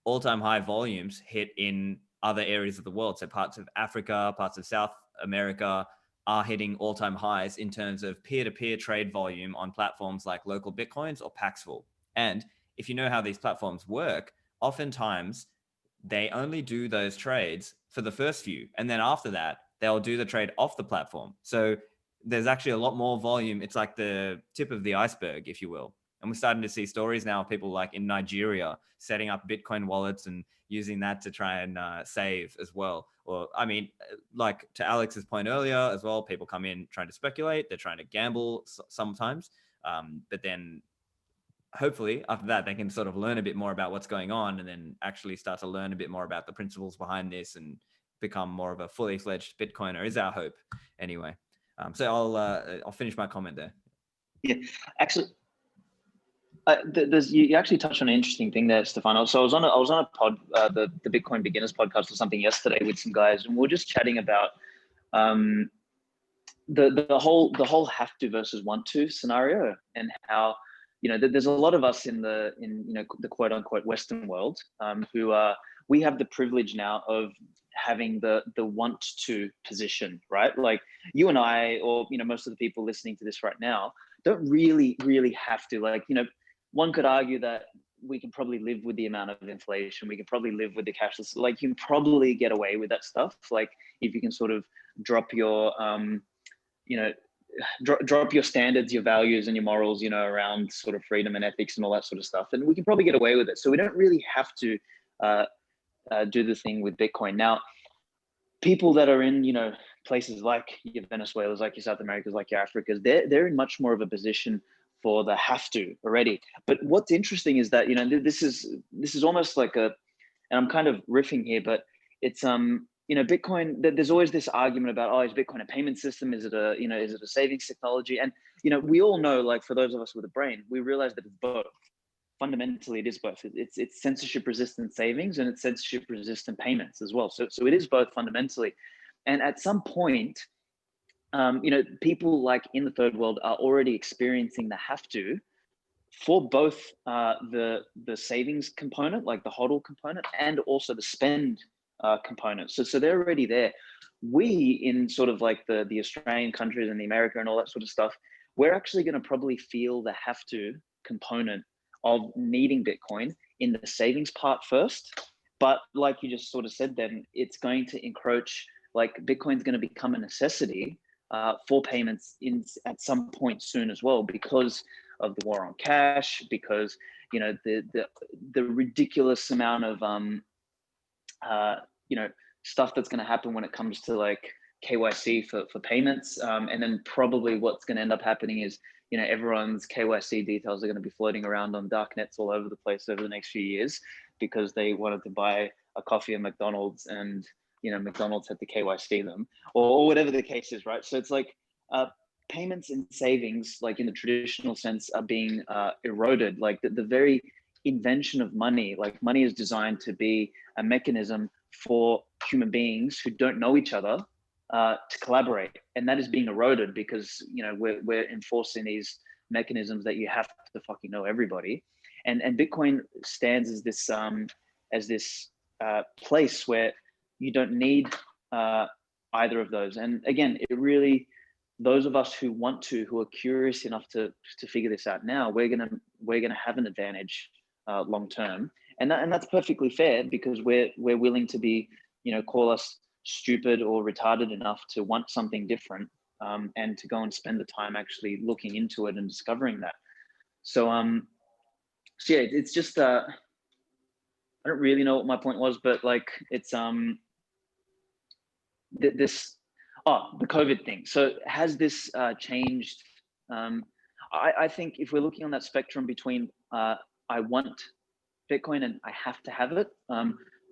all-time high volumes hit in other areas of the world. So parts of Africa, parts of South America are hitting all-time highs in terms of peer-to-peer trade volume on platforms like Local Bitcoins or Paxful. And if you know how these platforms work, oftentimes they only do those trades for the first few. And then after that, they'll do the trade off the platform. So there's actually a lot more volume. It's like the tip of the iceberg, if you will. And we're starting to see stories now of people like in Nigeria setting up Bitcoin wallets and using that to try and save as well. Or, like to Alex's point earlier as well, people come in trying to speculate. They're trying to gamble sometimes. But then hopefully after that, they can sort of learn a bit more about what's going on and then actually start to learn a bit more about the principles behind this and become more of a fully fledged Bitcoiner is our hope anyway. So I'll finish my comment there. Yeah, actually, you actually touched on an interesting thing there, Stefano. So I was on a pod, the Bitcoin Beginners podcast or something yesterday with some guys, and we were just chatting about the whole have to versus want to scenario, and how there's a lot of us in the quote unquote Western world who we have the privilege now of having the want to position, right? Like you and I, or most of the people listening to this right now, don't really have to. Like one could argue that we can probably live with the amount of inflation. We can probably live with the cashless. Like you can probably get away with that stuff. Like if you can sort of drop your drop your standards, your values and your morals, around sort of freedom and ethics and all that sort of stuff. And we can probably get away with it. So we don't really have to do the thing with Bitcoin. Now, people that are in, places like your Venezuela's, like your South Americas, like your Africas, they're in much more of a position for the have to already. But what's interesting is that, this is almost like and I'm kind of riffing here, but it's, Bitcoin, there's always this argument about, is Bitcoin a payment system? Is it a savings technology? And, we all know, like for those of us with a brain, we realize that it's both. Fundamentally, it is both. It's censorship resistant savings and it's censorship resistant payments as well. So it is both fundamentally. And at some point, people like in the third world are already experiencing the have to for both the savings component, like the HODL component, and also the spend component. So they're already there. We in sort of like the Australian countries and the America and all that sort of stuff, we're actually going to probably feel the have to component of needing Bitcoin in the savings part first. But like you just sort of said, then it's going to encroach, like Bitcoin's going to become a necessity for payments at some point soon as well, because of the war on cash, because the ridiculous amount of stuff that's going to happen when it comes to like KYC for payments, and then probably what's going to end up happening is everyone's KYC details are going to be floating around on dark nets all over the place over the next few years because they wanted to buy a coffee at McDonald's and McDonald's had to KYC them or whatever the case is, right? So it's like payments and savings, like in the traditional sense, are being eroded. Like the very invention of money, like money is designed to be a mechanism for human beings who don't know each other to collaborate, and that is being eroded because we're enforcing these mechanisms that you have to fucking know everybody, and Bitcoin stands as this place where you don't need either of those. And again, it really those of us who want to, who are curious enough to figure this out now, we're gonna have an advantage long term, and that's perfectly fair, because we're willing to be, call us stupid or retarded enough to want something different, and to go and spend the time actually looking into it and discovering that. So so yeah, it's just I don't really know what my point was, but like it's this the COVID thing. So has this changed? I think if we're looking on that spectrum between I want Bitcoin and I have to have it,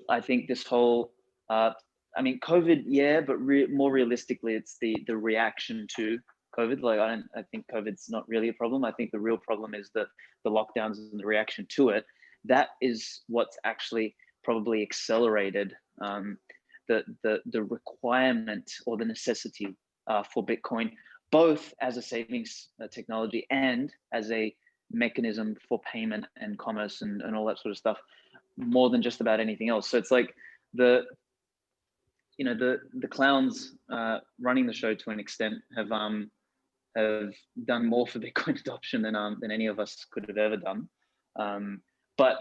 I think this whole I mean, COVID, yeah, but more realistically, it's the reaction to COVID. Like, I think COVID's not really a problem. I think the real problem is the lockdowns and the reaction to it. That is what's actually probably accelerated the requirement or the necessity for Bitcoin, both as a savings technology and as a mechanism for payment and commerce and all that sort of stuff, more than just about anything else. So it's like the clowns running the show to an extent have done more for Bitcoin adoption than any of us could have ever done. But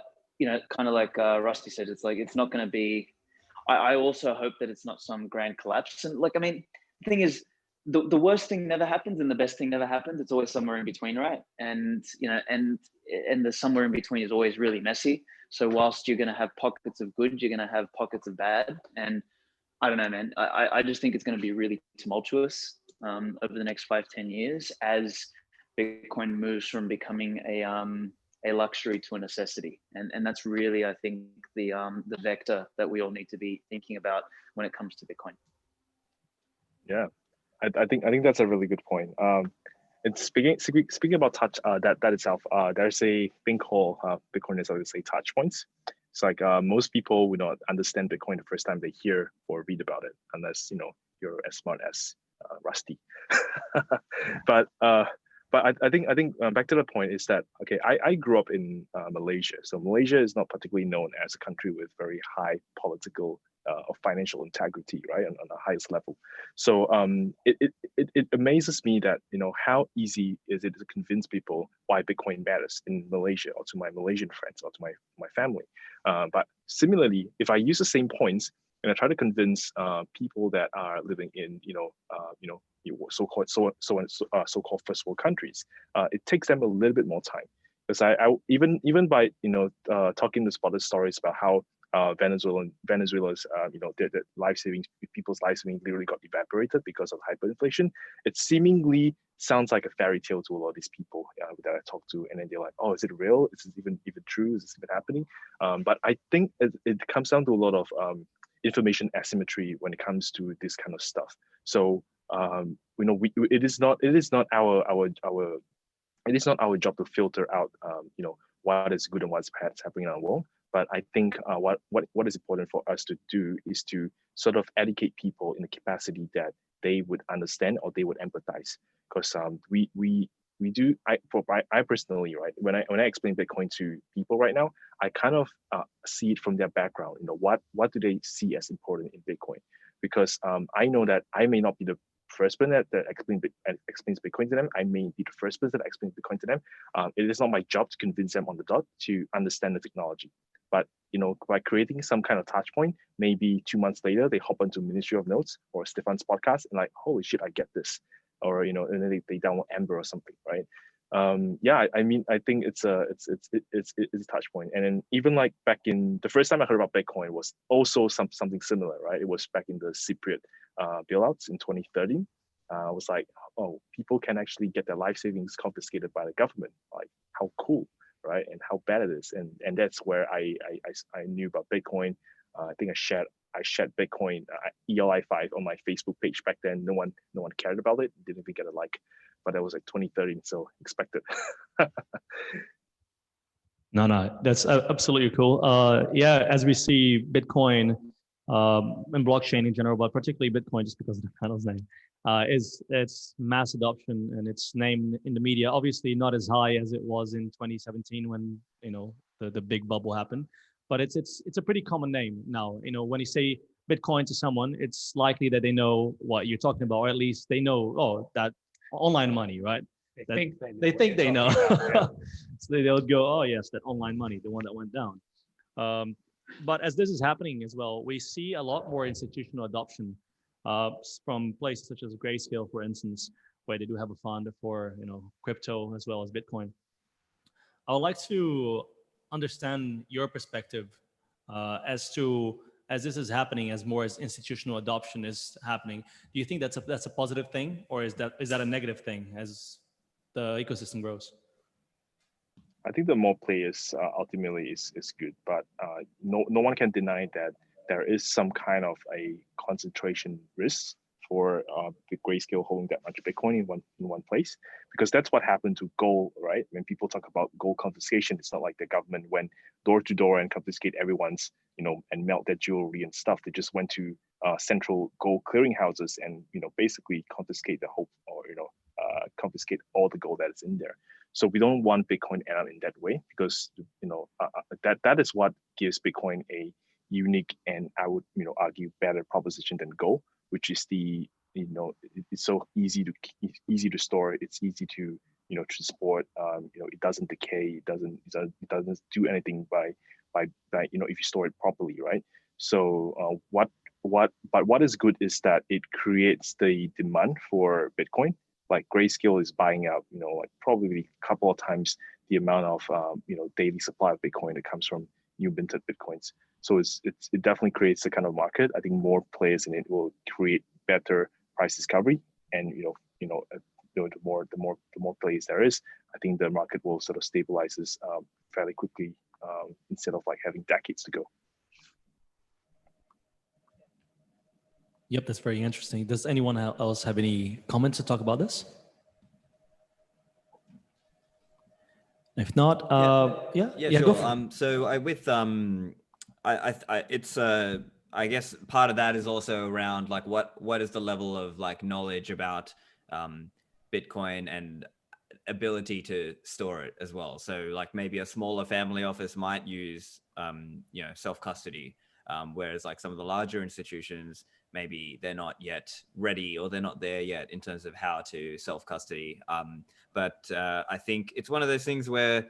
kind of like Rusty said, it's like it's not going to be. I also hope that it's not some grand collapse. And like, I mean, the thing is, the worst thing never happens and the best thing never happens. It's always somewhere in between, right? And and the somewhere in between is always really messy. So whilst you're going to have pockets of good, you're going to have pockets of bad. And I don't know, man. I just think it's going to be really tumultuous over the next 5-10 years as Bitcoin moves from becoming a luxury to a necessity, and that's really, I think, the vector that we all need to be thinking about when it comes to Bitcoin. Yeah, I think that's a really good point. And speaking about touch, that itself, there's a thing called Bitcoiners always say touch points. It's like most people would not understand Bitcoin the first time they hear or read about it, unless you're as smart as Rusty. But I think back to the point is that, okay, I grew up in Malaysia. So Malaysia is not particularly known as a country with very high political or financial integrity, right, on the highest level. So it amazes me that how easy is it to convince people why Bitcoin matters in Malaysia, or to my Malaysian friends, or to my family. But similarly, if I use the same points and I try to convince people that are living in so-called first world countries, it takes them a little bit more time. Because I even by talking to spotted stories about how Venezuela's their life savings, people's life savings literally got evaporated because of hyperinflation. It seemingly sounds like a fairy tale to a lot of these people that I talk to, and then they're like, "Oh, is it real? Is this even true? Is this even happening?" But I think it comes down to a lot of information asymmetry when it comes to this kind of stuff. So it is not our job to filter out what is good and what's bad happening in our world. But I think what is important for us to do is to sort of educate people in the capacity that they would understand or they would empathize. Because I personally, right, when I explain Bitcoin to people right now, I kind of see it from their background. What do they see as important in Bitcoin? Because I know that I may not be the first person that explains Bitcoin to them. I may be the first person that explains Bitcoin to them. It is not my job to convince them on the dot to understand the technology. But by creating some kind of touch point, maybe 2 months later, they hop onto Ministry of Notes or Stefan's podcast and like, holy shit, I get this. Or and then they download Amber or something, right? I mean, I think it's a touch point. And then even like back in the first time I heard about Bitcoin was also something similar, right? It was back in the Cypriot bailouts in 2013. I was like, oh, people can actually get their life savings confiscated by the government. Like, how cool, right? And how bad it is. And that's where I knew about Bitcoin. I think I shared Bitcoin ELI5 on my Facebook page back then. No one cared about it. Didn't even get a like. But that was like 2013, so expected. No, that's absolutely cool. Yeah, as we see Bitcoin and blockchain in general, but particularly Bitcoin, just because of the panel's name, is its mass adoption and its name in the media. Obviously, not as high as it was in 2017 when the big bubble happened, but it's a pretty common name now. When you say Bitcoin to someone, it's likely that they know what you're talking about, or at least they know, oh, that online money, right? They That- think they know. They what think you're they know. talking about, So they'll go, oh yes, that online money, the one that went down. But as this is happening as well, we see a lot more institutional adoption from places such as Grayscale, for instance, where they do have a fund for crypto as well as Bitcoin. I would like to understand your perspective as this is happening, as more as institutional adoption is happening. Do you think that's a positive thing, or is that a negative thing as the ecosystem grows? I think the more players ultimately is good, but no one can deny that there is some kind of a concentration risk for the Grayscale holding that much Bitcoin in one place, because that's what happened to gold, right? When people talk about gold confiscation, it's not like the government went door to door and confiscate everyone's, and melt their jewelry and stuff. They just went to central gold clearinghouses and basically confiscate the whole, or confiscate all the gold that is in there. So we don't want Bitcoin end up in that way, because that is what gives Bitcoin a unique and I would argue better proposition than gold, which is the it's so easy to store. It's easy to transport. It doesn't decay. It doesn't do anything by if you store it properly, right? So what is good is that it creates the demand for Bitcoin. Like Grayscale is buying out, like probably a couple of times the amount of daily supply of Bitcoin that comes from new minted Bitcoins. So it definitely creates a kind of market. I think more players in it will create better price discovery, and the more players there is, I think the market will sort of stabilizes fairly quickly instead of like having decades to go. Yep, that's very interesting. Does anyone else have any comments to talk about this? If not, Yeah, go sure. for it. So it's I guess part of that is also around like what is the level of like knowledge about Bitcoin and ability to store it as well. So like maybe a smaller family office might use self custody, whereas like some of the larger institutions, maybe they're not yet ready, or they're not there yet in terms of how to self custody. But I think it's one of those things where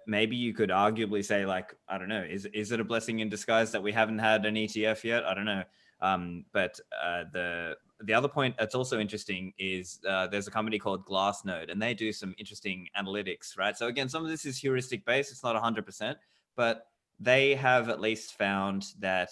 maybe you could arguably say, like, I don't know, is it a blessing in disguise that we haven't had an ETF yet? I don't know. But the other point that's also interesting is there's a company called Glassnode, and they do some interesting analytics, right? So again, some of this is heuristic based. It's not 100%, but they have at least found that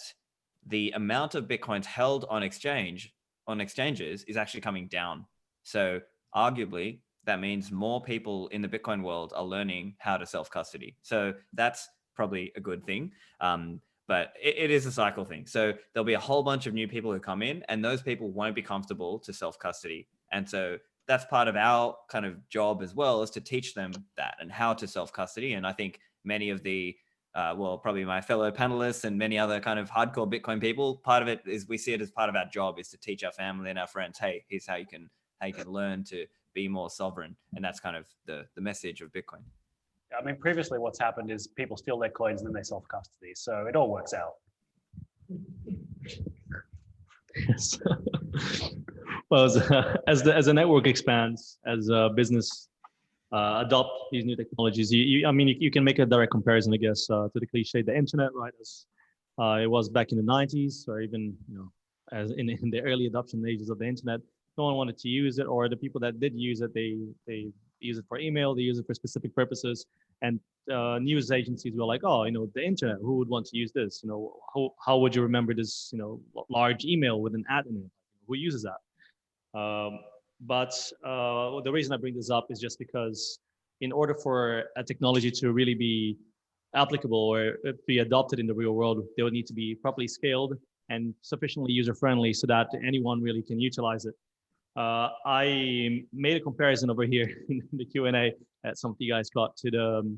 the amount of Bitcoins held on exchanges is actually coming down. So arguably, that means more people in the Bitcoin world are learning how to self-custody. So that's probably a good thing. But it is a cycle thing. So there'll be a whole bunch of new people who come in, and those people won't be comfortable to self-custody. And so that's part of our kind of job as well, is to teach them that and how to self-custody. And I think many of the, probably my fellow panelists and many other kind of hardcore Bitcoin people, part of it is we see it as part of our job is to teach our family and our friends, hey, here's how you can learn to be more sovereign. And that's kind of the message of Bitcoin. I mean, previously what's happened is people steal their coins and then they self-custody. So it all works out. Yes. Well, as the network expands, as business adopt these new technologies, you can make a direct comparison, I guess, to the cliche, the internet, right? As it was back in the 90s, or even as in the early adoption ages of the internet. No one wanted to use it, or the people that did use it, they use it for email, they use it for specific purposes, and news agencies were like, oh, the internet, who would want to use this? How would you remember this, large email with an ad in it? Who uses that? But the reason I bring this up is just because in order for a technology to really be applicable or be adopted in the real world, they would need to be properly scaled and sufficiently user-friendly so that anyone really can utilize it. I made a comparison over here in the Q&A that some of you guys got to the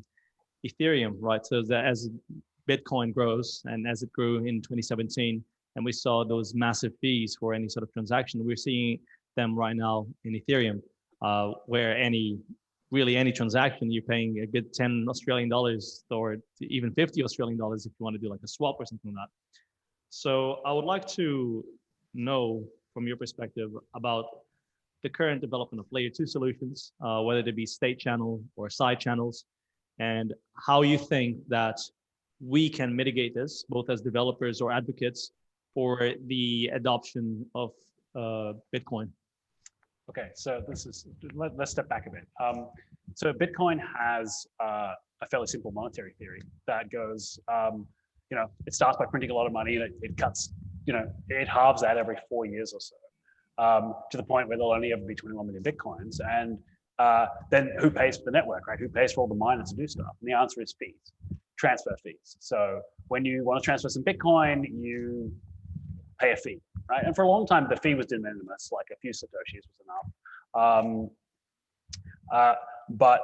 Ethereum, right? So that as Bitcoin grows, and as it grew in 2017, and we saw those massive fees for any sort of transaction, we're seeing them right now in Ethereum, where any transaction, you're paying a good 10 Australian dollars or even 50 Australian dollars if you want to do like a swap or something like that. So I would like to know from your perspective about the current development of layer 2 solutions, whether they be state channel or side channels, and how you think that we can mitigate this, both as developers or advocates, for the adoption of Bitcoin. Okay, so let's step back a bit. So Bitcoin has a fairly simple monetary theory that goes, it starts by printing a lot of money and it cuts, it halves that every 4 years or so, to the point where there'll only ever be 21 million Bitcoins. And then who pays for the network, right? Who pays for all the miners to do stuff? And the answer is fees, transfer fees. So when you want to transfer some Bitcoin, you pay a fee, right? And for a long time, the fee was de minimis, like a few Satoshis was enough. But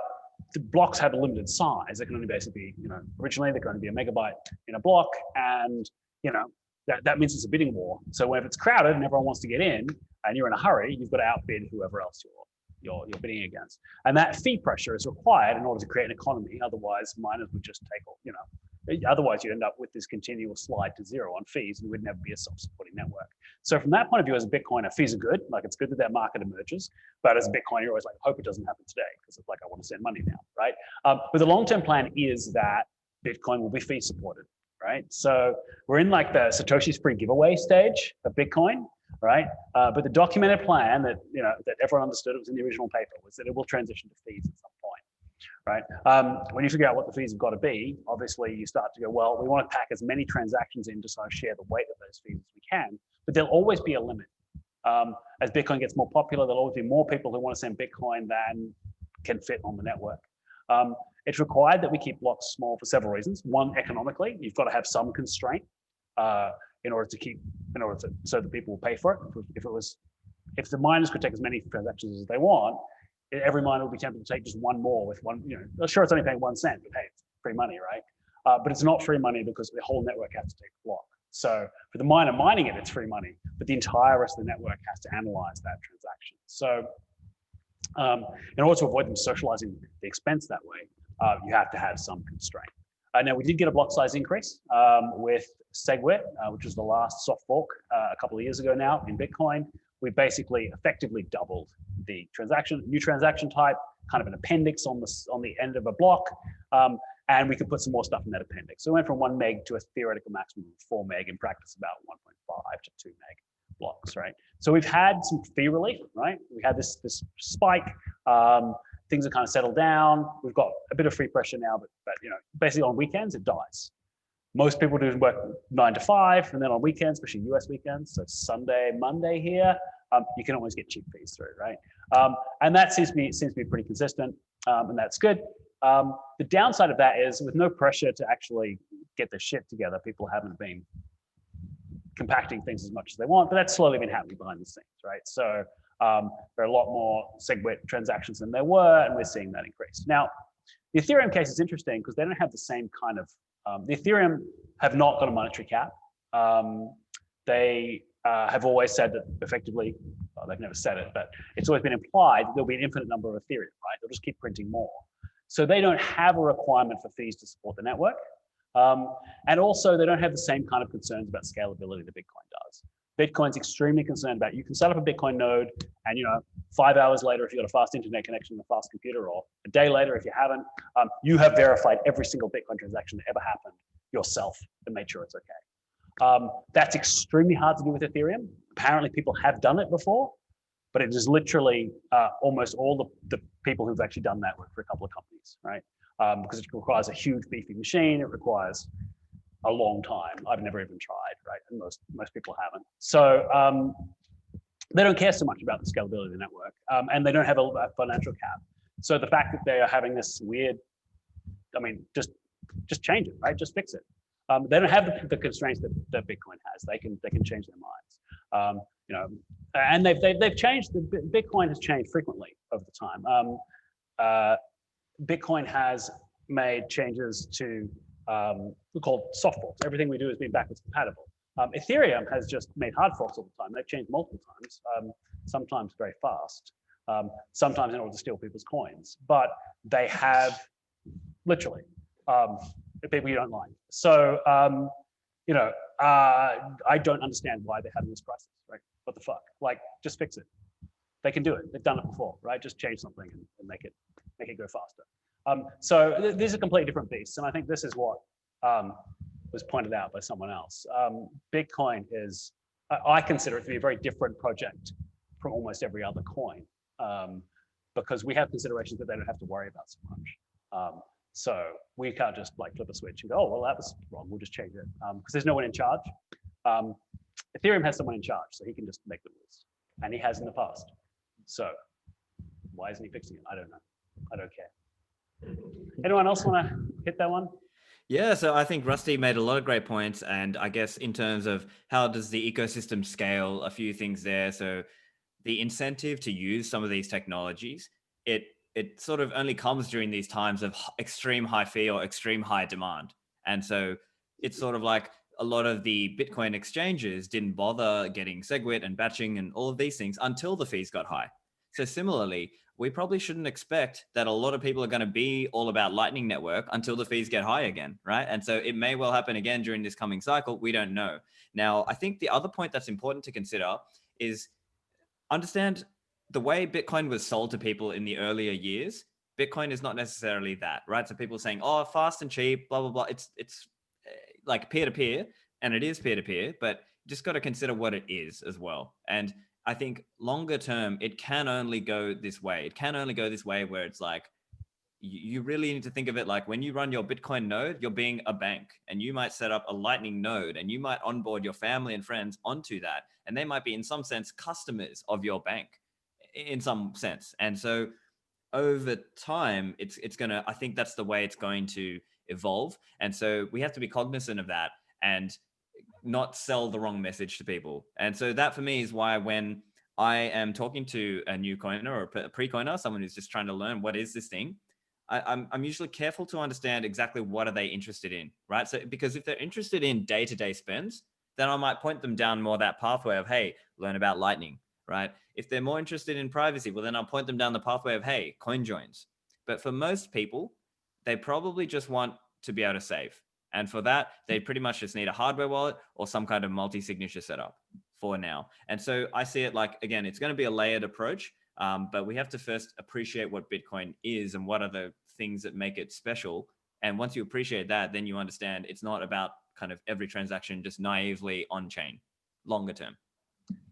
the blocks have a limited size. They can only basically be, originally they can only be a megabyte in a block, and that means it's a bidding war. So when it's crowded and everyone wants to get in, and you're in a hurry, you've got to outbid whoever else you're bidding against. And that fee pressure is required in order to create an economy. Otherwise, miners would just take, otherwise you end up with this continual slide to zero on fees, and you would never be a self-supporting network. So from that point of view, as a Bitcoiner, fees are good. Like, it's good that market emerges, but as a Bitcoiner, you're always like, hope it doesn't happen today, because it's like, I want to send money now, right? But the long-term plan is that Bitcoin will be fee supported, right? So we're in like the Satoshi's free giveaway stage of Bitcoin, right? But the documented plan that that everyone understood, it was in the original paper, was that it will transition to fees at some point, right? When you figure out what the fees have got to be, obviously you start to go, well, we want to pack as many transactions in to sort of share the weight of those fees as we can, but there'll always be a limit. As Bitcoin gets more popular, there'll always be more people who want to send Bitcoin than can fit on the network. It's required that we keep blocks small for several reasons. One, economically, you've got to have some constraint so that people will pay for it. If the miners could take as many transactions as they want, every miner would be tempted to take just one more with one, sure, it's only paying 1 cent, but hey, it's free money, right? But it's not free money because the whole network has to take a block. So for the miner mining it, it's free money, but the entire rest of the network has to analyze that transaction. So in order to avoid them socializing the expense that way, you have to have some constraint. Now, we did get a block size increase with SegWit, which was the last soft fork a couple of years ago now in Bitcoin. We basically effectively doubled the new transaction type, kind of an appendix on the end of a block, and we could put some more stuff in that appendix. So we went from 1 meg to a theoretical maximum of 4 meg, in practice about 1.5 to 2 meg blocks, right? So we've had some fee relief, right? We had this spike. Things are kind of settled down. We've got a bit of free pressure now, but basically on weekends it dies. Most people do work 9 to 5, and then on weekends, especially US weekends, so Sunday, Monday here, you can always get cheap fees through, right? And that seems to be pretty consistent, and that's good. The downside of that is, with no pressure to actually get the shit together, people haven't been compacting things as much as they want, but that's slowly been happening behind the scenes, right? So there are a lot more SegWit transactions than there were, and we're seeing that increase. Now, the Ethereum case is interesting because they don't have the same kind of, the Ethereum have not got a monetary cap. They have always said that effectively, well, they've never said it, but it's always been implied that there'll be an infinite number of Ethereum, right? They'll just keep printing more. So they don't have a requirement for fees to support the network. And also they don't have the same kind of concerns about scalability that Bitcoin does. Bitcoin's extremely concerned about, you can set up a Bitcoin node and 5 hours later, if you've got a fast internet connection and a fast computer, or a day later if you haven't, you have verified every single Bitcoin transaction that ever happened yourself and made sure it's okay. That's extremely hard to do with Ethereum. Apparently people have done it before, but it is literally almost all the people who've actually done that work for a couple of companies, right? Because it requires a huge beefy machine. It requires a long time. I've never even tried, right? And most people haven't. So they don't care so much about the scalability of the network, and they don't have a financial cap. So the fact that they are having this weird, just change it, right? Just fix it. They don't have the constraints that Bitcoin has. They can change their minds. And they've changed. Bitcoin has changed frequently over the time. Bitcoin has made changes to we call soft forks. Everything we do has been backwards compatible. Ethereum has just made hard forks all the time. They've changed multiple times, sometimes very fast, sometimes in order to steal people's coins. But they have literally people you don't like. So you know, I don't understand why they're having this crisis, right? What the fuck? Like, just fix it. They can do it. They've done it before, right? Just change something and make it go faster. So these are completely different beasts, and I think this is what was pointed out by someone else. Bitcoin is, I consider it to be a very different project from almost every other coin, because we have considerations that they don't have to worry about so much. So we can't just like flip a switch and go, oh, well, that was wrong, we'll just change it, because there's no one in charge. Ethereum has someone in charge, so he can just make the rules, and he has in the past. So why isn't he fixing it? I don't know. I don't care. Anyone else want to hit that one? Yeah, so I think Rusty made a lot of great points, and I guess in terms of how does the ecosystem scale, a few things there. So the incentive to use some of these technologies, it sort of only comes during these times of extreme high fee or extreme high demand. And so it's sort of like a lot of the Bitcoin exchanges didn't bother getting SegWit and batching and all of these things until the fees got high. So similarly, we probably shouldn't expect that a lot of people are going to be all about Lightning Network until the fees get high again, right? And so it may well happen again during this coming cycle. We don't know. Now, I think the other point that's important to consider is understand the way Bitcoin was sold to people in the earlier years. Bitcoin is not necessarily that, right? So people saying, oh, fast and cheap, blah, blah, blah. It's like peer-to-peer, and it is peer-to-peer, but just got to consider what it is as well. And I think longer term, it can only go this way. It can only go this way where it's like, you really need to think of it like when you run your Bitcoin node, you're being a bank, and you might set up a Lightning node, and you might onboard your family and friends onto that. And they might be in some sense customers of your bank in some sense. And so over time, it's going to, I think that's the way it's going to evolve. And so we have to be cognizant of that and not sell the wrong message to people. And so that for me is why when I am talking to a new coiner or a pre-coiner, someone who's just trying to learn what is this thing, I'm usually careful to understand exactly what are they interested in, right? So because if they're interested in day-to-day spends, then I might point them down more that pathway of, hey, learn about Lightning, right? If they're more interested in privacy, well, then I'll point them down the pathway of, hey, coin joins. But for most people, they probably just want to be able to save. And for that, they pretty much just need a hardware wallet or some kind of multi-signature setup for now. And so I see it like, again, it's going to be a layered approach, but we have to first appreciate what Bitcoin is and what are the things that make it special. And once you appreciate that, then you understand it's not about kind of every transaction just naively on chain, longer term.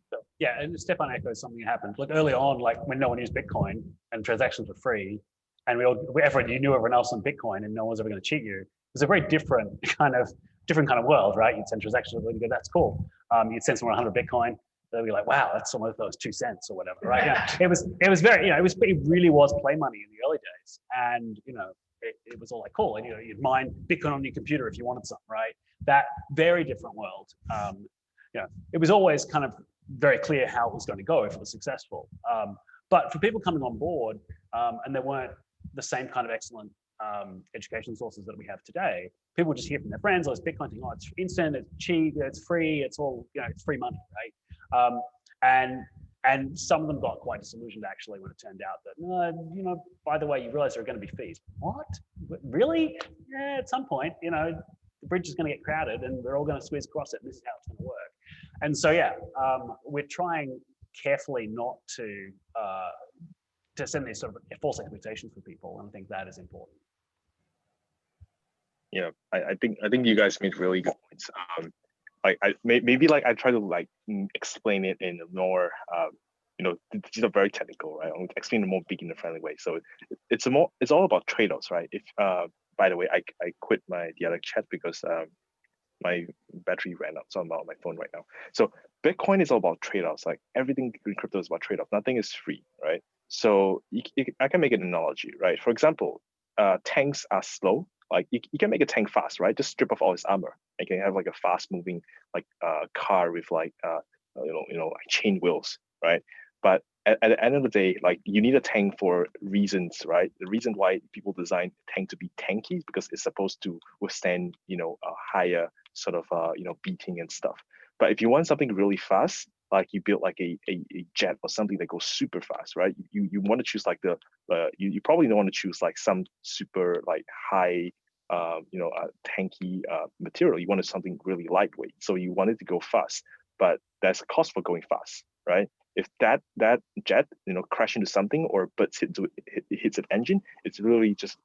So, yeah, and Stefan echoes something that happened. Like early on, like when no one used Bitcoin and transactions were free, and you knew everyone else on Bitcoin, and no one was ever going to cheat you. It was a very different kind of world, right? You'd send transactions, and go, that's cool. You'd send someone 100 Bitcoin, they'd be like, wow, that's almost those 2 cents or whatever, right? Yeah. It was very, it really was play money in the early days, and it was all like cool, and you'd mine Bitcoin on your computer if you wanted some, right? That very different world. It was always kind of very clear how it was going to go if it was successful. But for people coming on board, and there weren't the same kind of excellent education sources that we have today, people just hear from their friends, oh, it's Bitcoin thing, oh, it's instant, it's cheap, it's free, it's all, it's free money, right? And some of them got quite disillusioned actually when it turned out that, by the way, you realize there are going to be fees. What? Really? Yeah, at some point, the bridge is going to get crowded and we're all going to squeeze across it. And this is how it's going to work. And so, yeah, we're trying carefully not to send these sort of false expectations for people. And I think that is important. Yeah, I think you guys made really good points. Maybe I try to explain it in a more these are very technical, right? I'm explaining in a more beginner friendly way. So it's all about trade-offs, right? If by the way, I quit the other chat because my battery ran out, so I'm not on my phone right now. So Bitcoin is all about trade-offs. Like everything in crypto is about trade-off. Nothing is free, right? So I can make an analogy, right? For example, tanks are slow. Like you can make a tank fast, right? Just strip off all its armor. You can have a fast-moving car with chain wheels, right? But at the end of the day, you need a tank for reasons, right? The reason why people design a tank to be tanky is because it's supposed to withstand, a higher sort of, beating and stuff. But if you want something really fast, you build a jet or something that goes super fast, right? You want to choose you probably don't want to choose some super high tanky material. You wanted something really lightweight, so you wanted to go fast, but there's a cost for going fast, right? If that jet crash into something or hits an engine, it's really just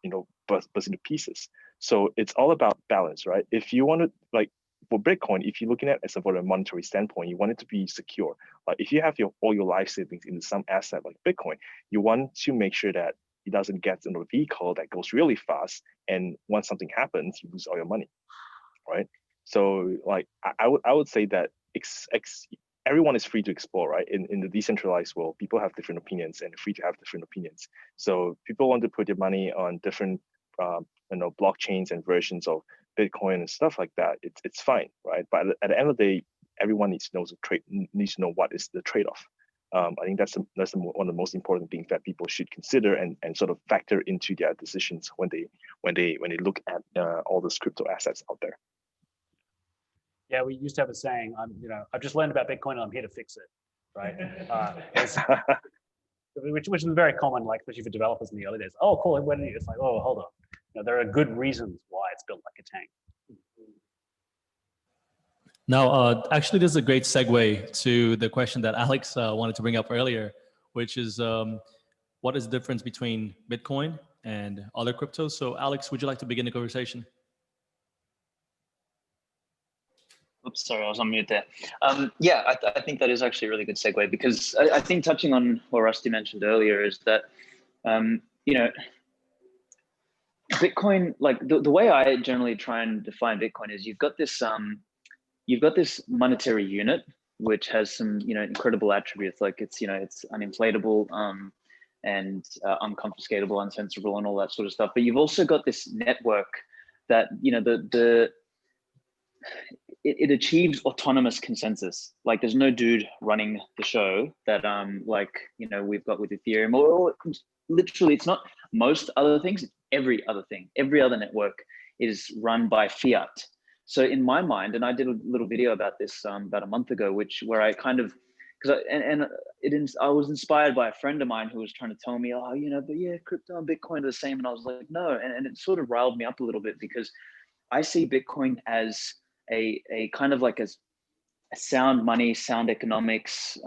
bust into pieces. So it's all about balance, right? If you want to, like, for Bitcoin, if you're looking at it from a monetary standpoint, you want it to be secure. Like if you have all your life savings in some asset like Bitcoin, you want to make sure that it doesn't get into a vehicle that goes really fast, and once something happens, you lose all your money, right? So like I would say that everyone is free to explore, right? In the decentralized world, people have different opinions and free to have different opinions. So people want to put their money on different blockchains and versions of Bitcoin and stuff like that. It's fine, right? But at the end of the day, everyone needs to know what is the trade-off. I think that's one of the most important things that people should consider and sort of factor into their decisions when they look at all those crypto assets out there. Yeah, we used to have a saying, I've just learned about Bitcoin and I'm here to fix it, right? Which was very common, like especially for developers in the early days. Oh, cool, it's like, oh, hold on. There are good reasons why it's built like a tank. Now, actually, this is a great segue to the question that Alex wanted to bring up earlier, which is what is the difference between Bitcoin and other cryptos? So, Alex, would you like to begin the conversation? Oops, sorry, I was on mute there. Yeah, I think that is actually a really good segue, because I think touching on what Rusty mentioned earlier is that, Bitcoin, like the way I generally try and define Bitcoin is you've got this monetary unit, which has some, incredible attributes, like it's uninflatable, and unconfiscatable, uncensorable, and all that sort of stuff. But you've also got this network that, it achieves autonomous consensus. Like there's no dude running the show that we've got with Ethereum, or literally it's not most other things, it's every other thing. Every other network is run by fiat. So in my mind, and I did a little video about this about a month ago, where I kind of, I was inspired by a friend of mine who was trying to tell me, but yeah, crypto and Bitcoin are the same. And I was like, no. And it sort of riled me up a little bit, because I see Bitcoin as a kind of like a sound money, sound economics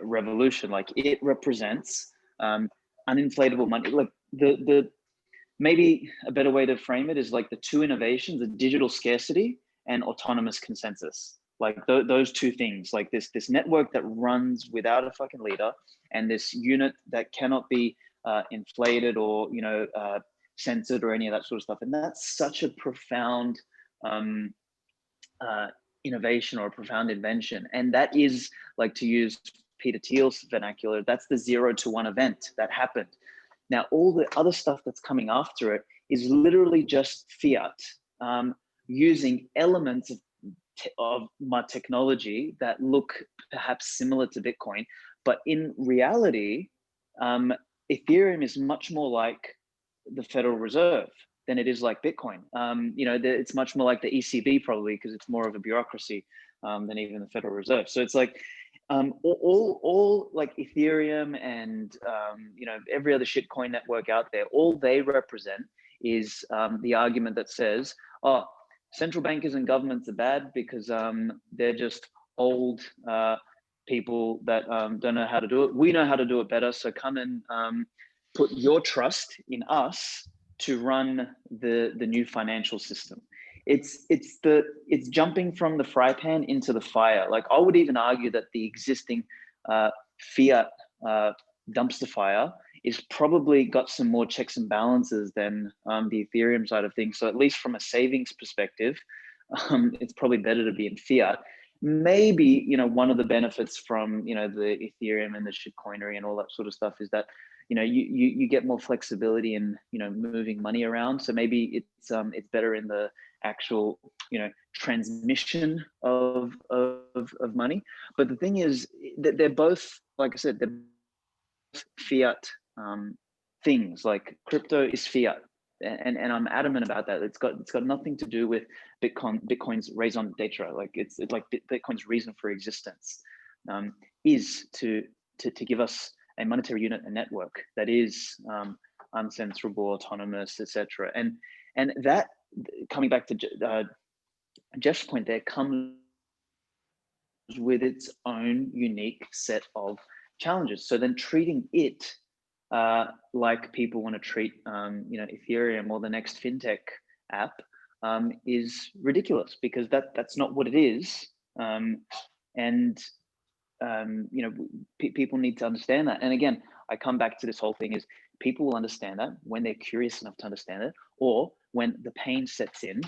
revolution. Like it represents uninflatable money. Like the maybe a better way to frame it is like the two innovations, the digital scarcity and autonomous consensus. Like those two things, like this network that runs without a fucking leader, and this unit that cannot be inflated or censored or any of that sort of stuff. And that's such a profound innovation, or a profound invention. And that is, like, to use Peter Thiel's vernacular, that's the 0 to 1 event that happened. Now, all the other stuff that's coming after it is literally just fiat, using elements of my technology that look perhaps similar to Bitcoin, but in reality, Ethereum is much more like the Federal Reserve than it is like Bitcoin. It's much more like the ECB, probably, because it's more of a bureaucracy than even the Federal Reserve. So it's like all like Ethereum and every other shitcoin network out there, all they represent is the argument that says, oh, central bankers and governments are bad because they're just old people that don't know how to do it. We know how to do it better, so come and put your trust in us to run the new financial system. It's jumping from the fry pan into the fire. Like, I would even argue that the existing fiat dumpster fire is probably got some more checks and balances than the Ethereum side of things. So at least from a savings perspective, it's probably better to be in fiat. Maybe, one of the benefits from, the Ethereum and the shitcoinery and all that sort of stuff is that, you get more flexibility in, moving money around. So maybe it's better in the actual, transmission of money. But the thing is that they're both, like I said, they're both fiat things. Like crypto is fiat, and I'm adamant about that. It's got nothing to do with Bitcoin's raison d'etre. Like it's like Bitcoin's reason for existence is to give us a monetary unit, a network that is uncensorable, autonomous, etc. And that coming back to Jeff's point, there comes with its own unique set of challenges. So then treating it like people want to treat, Ethereum or the next fintech app is ridiculous, because that's not what it is. People need to understand that. And again, I come back to this whole thing is people will understand that when they're curious enough to understand it, or when the pain sets in,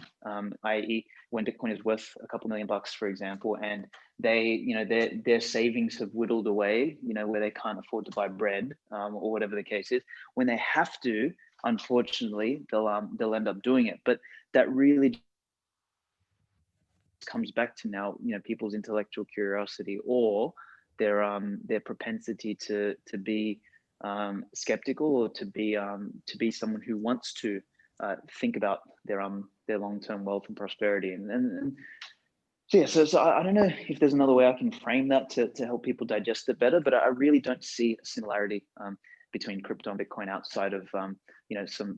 i.e. when Bitcoin is worth a couple $1 million, for example, and their savings have whittled away, where they can't afford to buy bread, or whatever the case is. When they have to, unfortunately, they'll end up doing it. But that really comes back to now, people's intellectual curiosity, or their propensity to be skeptical, or to be someone who wants to think about their long-term wealth and prosperity. And so yeah, so I don't know if there's another way I can frame that to help people digest it better, but I really don't see a similarity between crypto and Bitcoin outside of some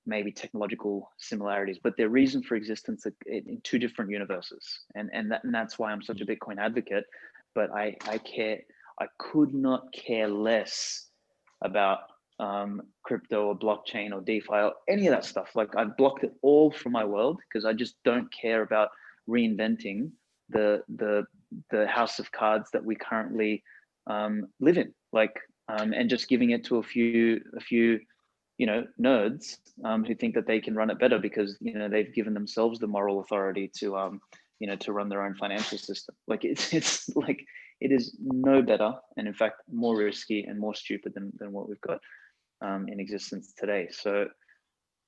maybe technological similarities, but their reason for existence in two different universes, and that's why I'm such a Bitcoin advocate. But I could not care less about crypto or blockchain or DeFi or any of that stuff. Like, I've blocked it all from my world, because I just don't care about reinventing the house of cards that we currently live in, and just giving it to a few nerds who think that they can run it better because they've given themselves the moral authority to run their own financial system. Like, it's like, it is no better, and in fact more risky and more stupid than what we've got in existence today. So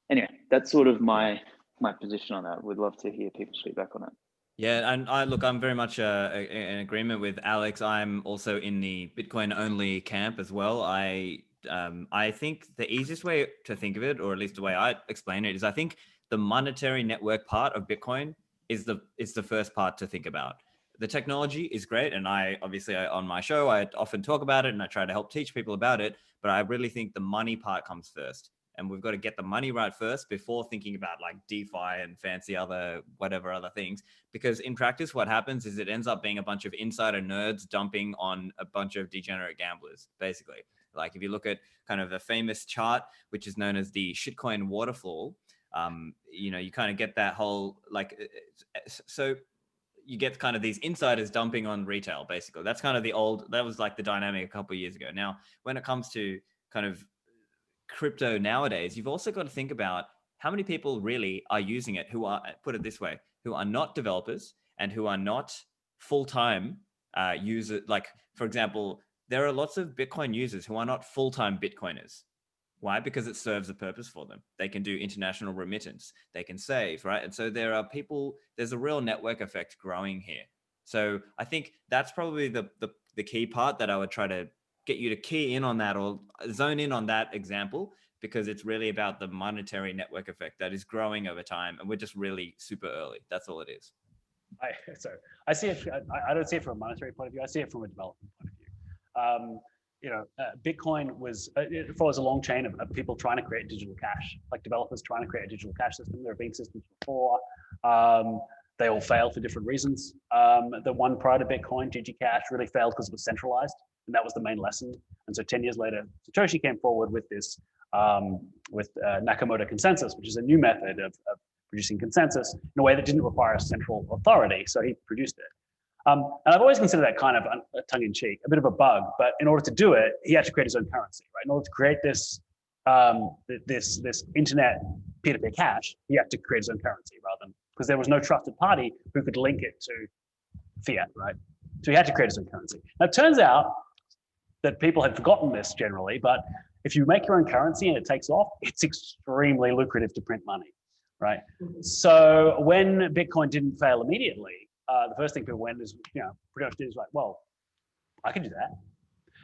anyway, that's sort of my position on that. Would love to hear people's feedback on it. Yeah, and I'm very much in agreement with Alex. I'm also in the Bitcoin only camp as well. I think the easiest way to think of it, or at least the way I explain it, is I think the monetary network part of Bitcoin is the first part to think about. The technology is great, and I obviously on my show I often talk about it and I try to help teach people about it, but I really think the money part comes first. And we've got to get the money right first before thinking about like DeFi and fancy other things. Because in practice, what happens is it ends up being a bunch of insider nerds dumping on a bunch of degenerate gamblers, basically. Like, if you look at kind of the famous chart, which is known as the shitcoin waterfall, you kind of get that whole so you get kind of these insiders dumping on retail, basically. That's kind of that was like the dynamic a couple of years ago. Now, when it comes to kind of crypto nowadays, you've also got to think about how many people really are using it who are, put it this way, who are not developers and who are not full-time users. Like, for example, there are lots of Bitcoin users who are not full-time Bitcoiners. Why? Because it serves a purpose for them. They can do international remittance, they can save, right? And so there are people, there's a real network effect growing here. So I think that's probably the key part that I would try to get you to key in on that, or zone in on that example, because it's really about the monetary network effect that is growing over time, and we're just really super early. That's all it is. I see it. I don't see it from a monetary point of view. I see it from a development point of view. Bitcoin it follows a long chain of people trying to create digital cash, like developers trying to create a digital cash system. There have been systems before. They all failed for different reasons. The one prior to Bitcoin, DigiCash, really failed because it was centralized, and that was the main lesson. And so 10 years later, Satoshi came forward with this, Nakamoto consensus, which is a new method of producing consensus in a way that didn't require a central authority. So he produced it. And I've always considered that kind of a tongue-in-cheek, a bit of a bug. But in order to do it, he had to create his own currency, right? In order to create this this internet peer-to-peer cash, he had to create his own currency because there was no trusted party who could link it to fiat, right? So he had to create his own currency. Now, it turns out that people had forgotten this generally, but if you make your own currency and it takes off, it's extremely lucrative to print money, right? So when Bitcoin didn't fail immediately, the first thing people went is, pretty much did is like, well, I can do that.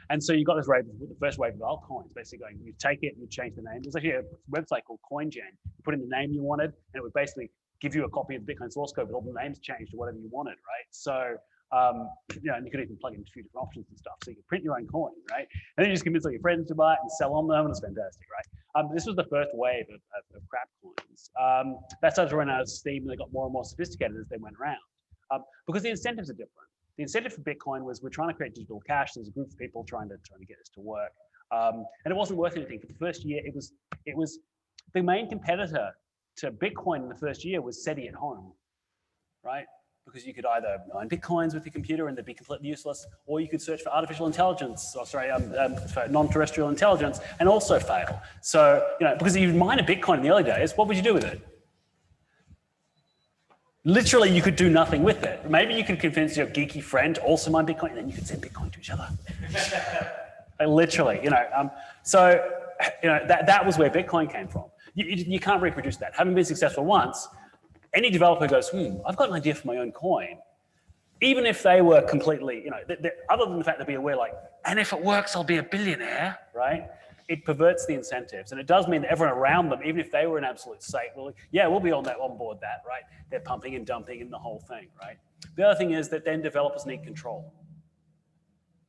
And so you got this the first wave of altcoins, basically going, you take it and you change the name. There's actually a website called CoinGen. You put in the name you wanted, and it would basically give you a copy of the Bitcoin source code with all the names changed to whatever you wanted, right? So, and you could even plug in a few different options and stuff. So you could print your own coin, right? And then you just convince all your friends to buy it and sell on them, and it's fantastic, This was the first wave of crap coins. That started to run out of steam, and they got more and more sophisticated as they went around. Because the incentives are different. The incentive for Bitcoin was we're trying to create digital cash. There's a group of people trying to get this to work, and it wasn't worth anything. For the first year, it was the main competitor to Bitcoin in the first year was SETI at home, right? Because you could either mine Bitcoins with your computer and they'd be completely useless, or you could search for artificial intelligence, or for non-terrestrial intelligence and also fail. So, because if you mine a Bitcoin in the early days, what would you do with it? Literally, you could do nothing with it. Maybe you could convince your geeky friend to also mine Bitcoin, and then you could send Bitcoin to each other. Literally, that was where Bitcoin came from. You can't reproduce that. Having been successful once, any developer goes, I've got an idea for my own coin. Even if they were completely, other than the fact they'd be aware, and if it works, I'll be a billionaire, right? It perverts the incentives. And it does mean that everyone around them, even if they were an absolute saint, we'll be on board that, right? They're pumping and dumping in the whole thing, right? The other thing is that then developers need control.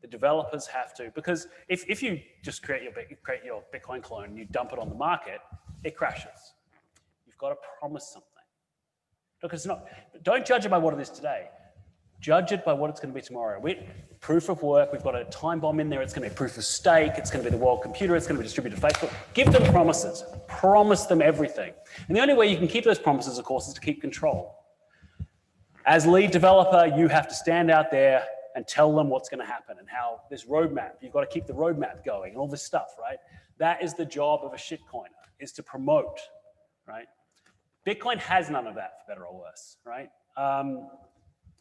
The developers have to, because if you just create your Bitcoin clone and you dump it on the market, it crashes. You've got to promise something. Because don't judge it by what it is today. Judge it by what it's going to be tomorrow. Proof of work, we've got a time bomb in there. It's going to be proof of stake. It's going to be the world computer. It's going to be distributed to Facebook. Give them promises. Promise them everything. And the only way you can keep those promises, of course, is to keep control. As lead developer, you have to stand out there and tell them what's going to happen and how this roadmap, you've got to keep the roadmap going and all this stuff, right? That is the job of a shitcoiner, is to promote, right? Bitcoin has none of that, for better or worse, right?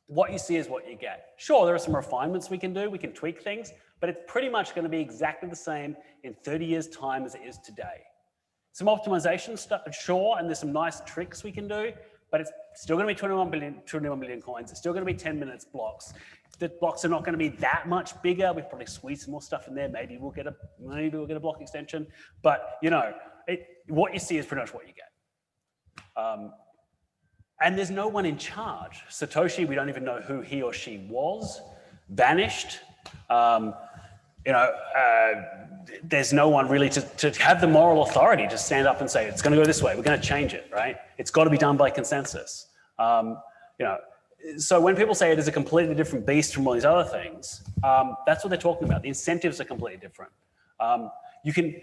What you see is what you get. Sure, there are some refinements we can do. We can tweak things, but it's pretty much going to be exactly the same in 30 years' time as it is today. Some optimization stuff, sure, and there's some nice tricks we can do, but it's still going to be 21 million coins. It's still going to be 10 minutes blocks. The blocks are not going to be that much bigger. We've probably squeezed some more stuff in there. Maybe we'll get a block extension, but what you see is pretty much what you get. And there's no one in charge. Satoshi, we don't even know who he or she was, vanished. There's no one really to have the moral authority to stand up and say, it's going to go this way, we're going to change it, right? It's got to be done by consensus. So when people say it is a completely different beast from all these other things, that's what they're talking about. The incentives are completely different.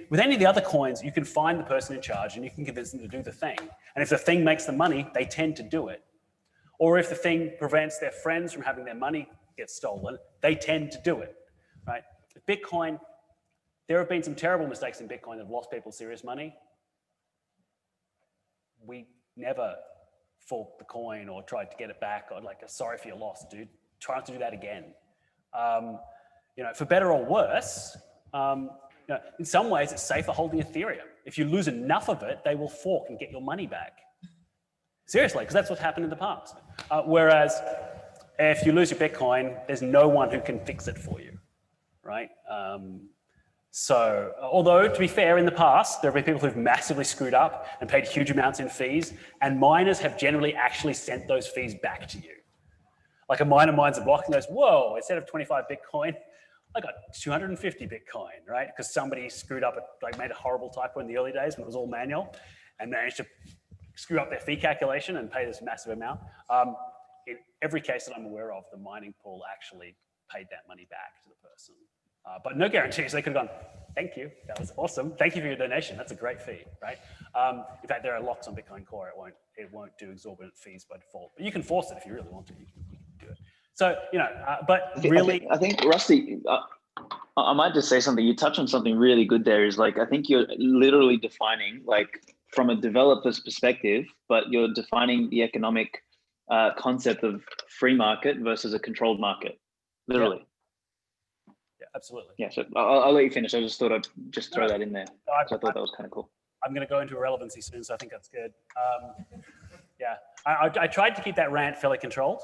With any of the other coins, you can find the person in charge and you can convince them to do the thing. And if the thing makes them money, they tend to do it. Or if the thing prevents their friends from having their money get stolen, they tend to do it, right? Bitcoin, there have been some terrible mistakes in Bitcoin that have lost people serious money. We never forked the coin or tried to get it back or sorry for your loss, dude. Try not to do that again. For better or worse, in some ways, it's safer holding Ethereum. If you lose enough of it, they will fork and get your money back. Seriously, because that's what's happened in the past. Whereas if you lose your Bitcoin, there's no one who can fix it for you, right? Although to be fair, in the past, there have been people who've massively screwed up and paid huge amounts in fees, and miners have generally actually sent those fees back to you. Like a miner mines a block and goes, whoa, instead of 25 Bitcoin, I got 250 Bitcoin, right? Because somebody screwed up, made a horrible typo in the early days when it was all manual and managed to screw up their fee calculation and pay this massive amount. In every case that I'm aware of, the mining pool actually paid that money back to the person. But no guarantees. They could have gone, thank you, that was awesome. Thank you for your donation. That's a great fee, right? In fact, there are locks on Bitcoin Core. It won't do exorbitant fees by default. But you can force it if you really want to. You can do it. So, but really... I think Rusty, I might just say something. You touched on something really good there is I think you're literally defining from a developer's perspective, but you're defining the economic concept of free market versus a controlled market, literally. Yeah, absolutely. Yeah, so I'll let you finish. I just thought I'd just throw that in there. I thought that was kind of cool. I'm going to go into irrelevancy soon, so I think that's good. Yeah, I tried to keep that rant fairly controlled.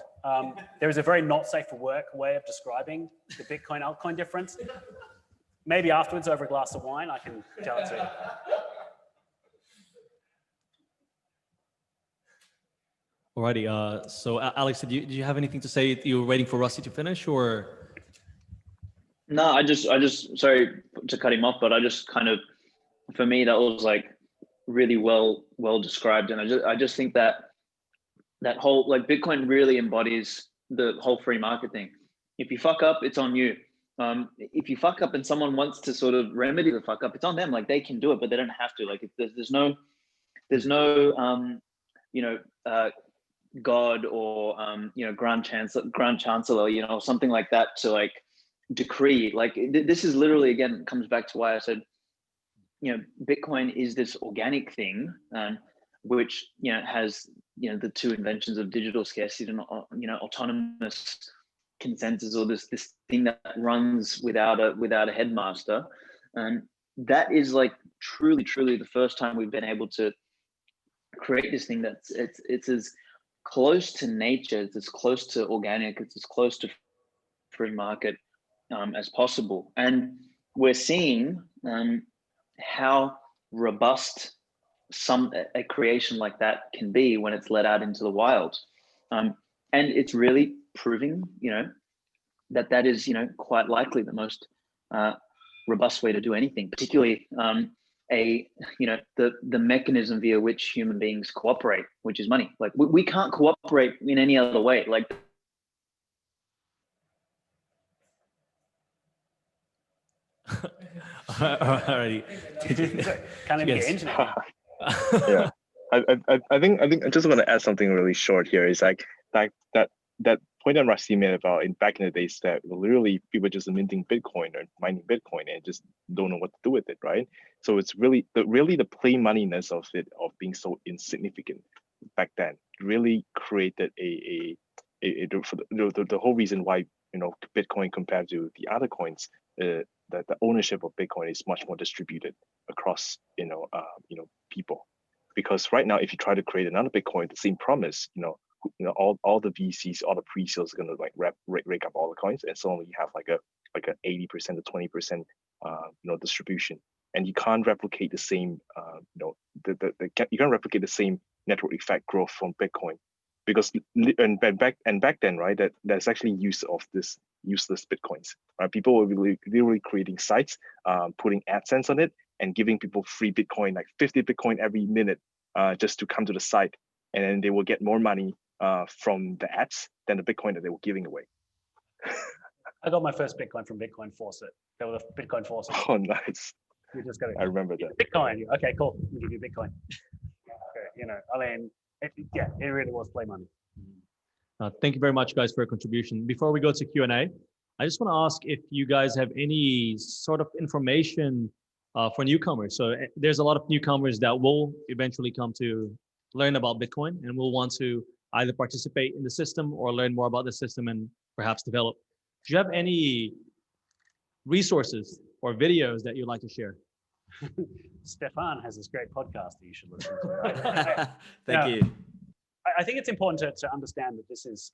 There is a very not safe for work way of describing the Bitcoin altcoin difference. Maybe afterwards over a glass of wine, I can tell it to you. Alrighty, so Alex, did you have anything to say? You were waiting for Rusty to finish, or? No, I just sorry to cut him off, but I just kind of for me, that was like really well described. And I just think that whole, like, Bitcoin really embodies the whole free market thing. If you fuck up, it's on you. If you fuck up and someone wants to sort of remedy the fuck up, it's on them. Like, they can do it, but they don't have to. Like, there's no God or Grand Chancellor, something like that to like decree. Like, this is literally, again, comes back to why I said, Bitcoin is this organic thing, which has the two inventions of digital scarcity and autonomous consensus, or this thing that runs without a headmaster. And that is like truly the first time we've been able to create this thing that's it's as close to nature, it's as close to organic, it's as close to free market as possible. And we're seeing how robust a creation like that can be when it's let out into the wild. And it's really proving, that is, quite likely the most robust way to do anything, particularly the mechanism via which human beings cooperate, which is money. Like, we can't cooperate in any other way. Like, Alrighty. Can't even get internet. Yeah, I think I just want to add something really short here. Is like that point that Rusty made about back in the days that literally people just minting Bitcoin or mining Bitcoin and just don't know what to do with it, right? So it's really the plain moneyness of it, of being so insignificant back then, really created the whole reason why Bitcoin compared to the other coins, the ownership of Bitcoin is much more distributed across people. Because right now, if you try to create another Bitcoin, the same promise, all the VCs, all the pre-sales are gonna like rake up all the coins, and suddenly you have like a 80% to 20% distribution, and you can't replicate the same you can't replicate the same network effect growth from Bitcoin, because back then, right, that there's actually use of this useless Bitcoins, right? People were literally creating sites, putting AdSense on it, and giving people free Bitcoin, like 50 Bitcoin every minute, just to come to the site, and then they will get more money from the ads than the Bitcoin that they were giving away. I got my first Bitcoin from Bitcoin Faucet. They were the Bitcoin Faucet. Oh, nice. You just got to. I remember that. Bitcoin. Okay, cool. We'll give you Bitcoin. It really was play money. Thank you very much, guys, for your contribution. Before we go to Q&A, I just want to ask if you guys have any sort of information for newcomers. So there's a lot of newcomers that will eventually come to learn about Bitcoin and will want to either participate in the system or learn more about the system and perhaps develop. Do you have any resources or videos that you'd like to share? Stefan has this great podcast that you should listen to. Thank you. I think it's important to understand that this is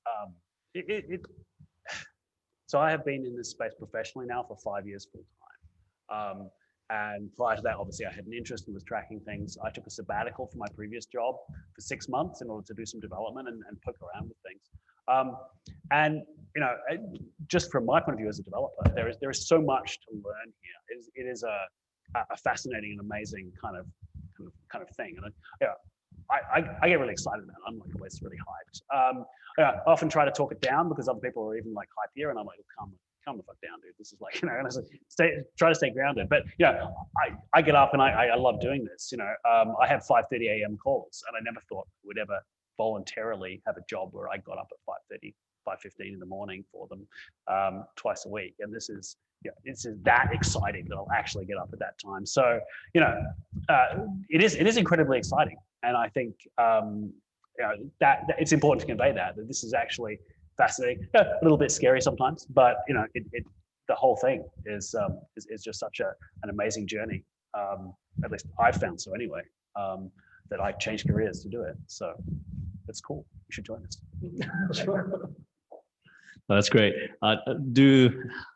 so I have been in this space professionally now for 5 years full time. And prior to that, obviously, I had an interest and was tracking things. I took a sabbatical from my previous job for 6 months in order to do some development and poke around with things. Just from my point of view as a developer, there is so much to learn here. It is a fascinating and amazing kind of thing. And I get really excited about it. I'm like always really hyped. I often try to talk it down because other people are even like hypier, and I'm like, calm the fuck down, dude. This is like, and I try to stay grounded. But I get up and I love doing this. I have 5:30 a.m. calls, and I never thought I would ever voluntarily have a job where I got up at 5:30, 5:15 in the morning for them twice a week. And this is that exciting that I'll actually get up at that time. So it is incredibly exciting, and I think that it's important to convey that this is actually fascinating, a little bit scary sometimes, but the whole thing is just such an amazing journey. At least I've found so anyway, that I've changed careers to do it. So it's cool. You should join us. That's great.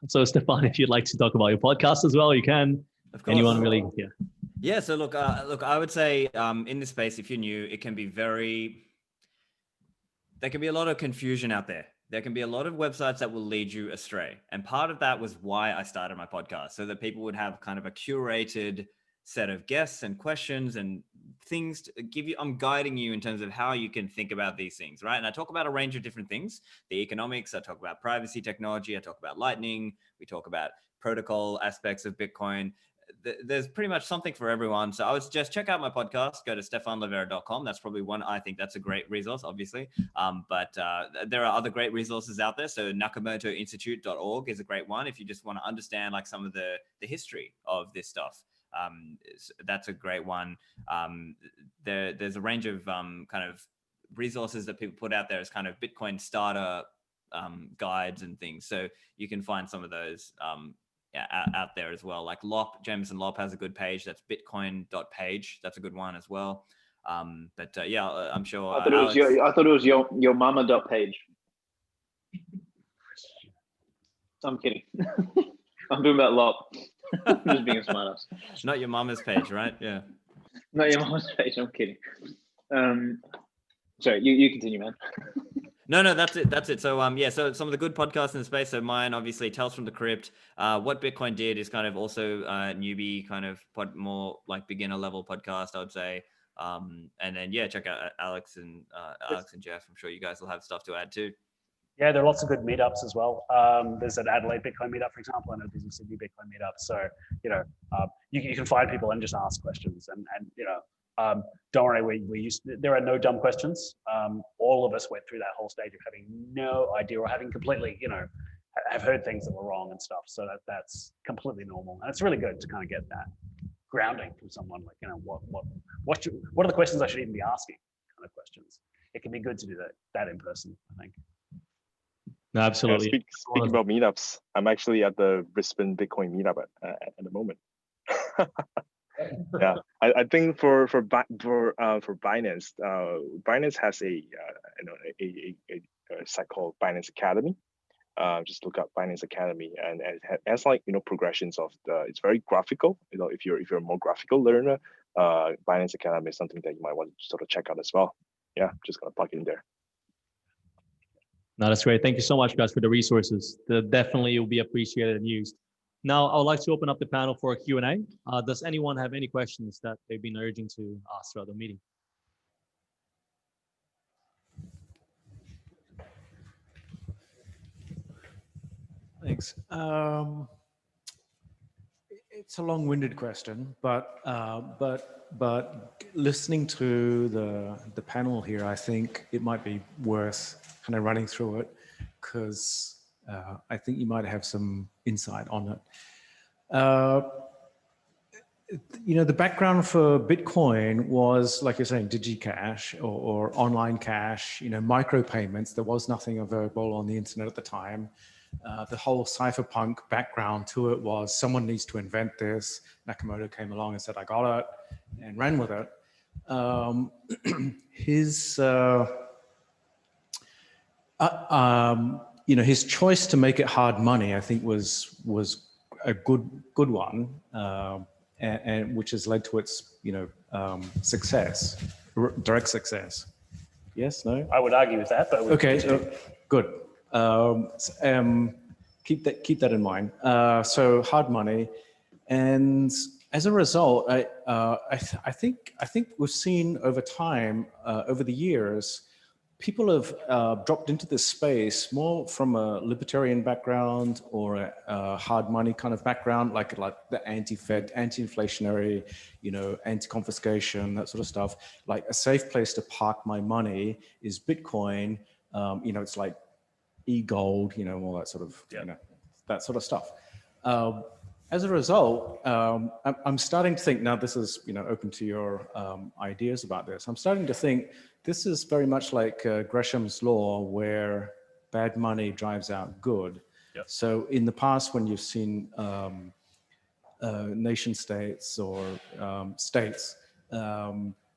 So Stefan, if you'd like to talk about your podcast as well, you can. Of course. Anyone really? Yeah. Yeah. So look, I would say in this space, if you're new, it can be there can be a lot of confusion out there. There can be a lot of websites that will lead you astray. And part of that was why I started my podcast, so that people would have kind of a curated set of guests and questions and things to give you. I'm guiding you in terms of how you can think about these things, right? And I talk about a range of different things, the economics, I talk about privacy technology, I talk about Lightning, we talk about protocol aspects of Bitcoin. There's pretty much something for everyone. So I would suggest check out my podcast, go to stefanlivera.com. That's probably one, I think that's a great resource, obviously. But there are other great resources out there. So nakamotoinstitute.org is a great one if you just want to understand like some of the history of this stuff. That's a great one. There's a range of kind of resources that people put out there as kind of Bitcoin starter guides and things. So you can find some of those out there as well. Like Jameson Lopp has a good page. That's bitcoin.page. That's a good one as well. Yeah, I'm sure. I thought it was your mama.page. I'm kidding. I'm doing about Lopp. I'm just being a smartass. Not your mama's page, right? Yeah. Not your mama's page. I'm kidding. Sorry, you continue, man. No, that's it. So yeah, so some of the good podcasts in the space. So mine, obviously, Tales from the Crypt. What Bitcoin Did is kind of also newbie, kind of more like beginner level podcast, I would say. And then yeah, check out Alex and Jeff. I'm sure you guys will have stuff to add too. Yeah, there are lots of good meetups as well. There's an Adelaide Bitcoin meetup, for example, and there's a Sydney Bitcoin meetup. So, you know, you can find people and just ask questions. And you know, don't worry, there are no dumb questions. All of us went through that whole stage of having no idea or having completely, you know, have heard things that were wrong and stuff. So that's completely normal. And it's really good to kind of get that grounding from someone like, you know, what are the questions I should even be asking kind of questions. It can be good to do that in person, I think. No, absolutely. Speaking about meetups, I'm actually at the Brisbane Bitcoin meetup at the moment. Yeah, I think for Binance, Binance has a site called Binance Academy. Just look up Binance Academy, and it has like, you know, progressions of it's very graphical. You know, if you're a more graphical learner, Binance Academy is something that you might want to sort of check out as well. Yeah, just gonna plug it in there. No, that's great. Thank you so much, guys, for the resources. That definitely will be appreciated and used. Now, I would like to open up the panel for a Q&A. Does anyone have any questions that they've been urging to ask throughout the meeting? Thanks. It's a long-winded question, but listening to the panel here, I think it might be worth kind of running through it, because I think you might have some insight on it. You know, the background for Bitcoin was, like you're saying, DigiCash or online cash, you know, micropayments. There was nothing available on the internet at the time. The whole cypherpunk background to it was someone needs to invent this. Nakamoto came along and said, I got it, and ran with it. You know, his choice to make it hard money, I think, was a good one, and which has led to its, you know, success, direct success. Yes, no? I would argue with that, but okay, good. Keep that in mind. So hard money, and as a result, I think we've seen over time, over the years, people have dropped into this space more from a libertarian background or a hard money kind of background, like the anti-Fed, anti-inflationary, you know, anti-confiscation, that sort of stuff. Like a safe place to park my money is Bitcoin. You know, it's like e-gold, you know, all that sort of, you know, that sort of stuff. As a result, I'm starting to think, now this is, you know, open to your ideas about this. I'm starting to think this is very much like Gresham's law, where bad money drives out good. Yep. So in the past, when you've seen nation states or states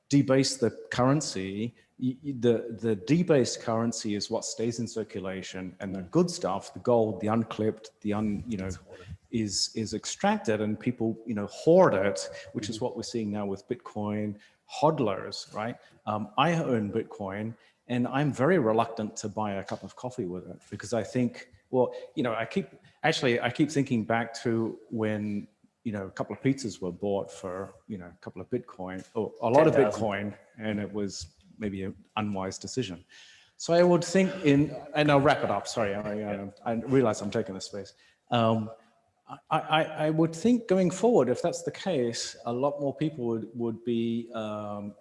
debase the currency, the debased currency is what stays in circulation, and the good stuff, the gold, the unclipped, is extracted, and people, you know, hoard it, which is what we're seeing now with Bitcoin hodlers, right? I own Bitcoin, and I'm very reluctant to buy a cup of coffee with it, because I think, well, you know, I keep thinking back to when, a couple of pizzas were bought for, a couple of Bitcoin or a lot of 10,000. Bitcoin, and it was maybe an unwise decision. So I would think and I'll wrap it up. Sorry, I realize I'm taking this space. I would think going forward, if that's the case, a lot more people would be,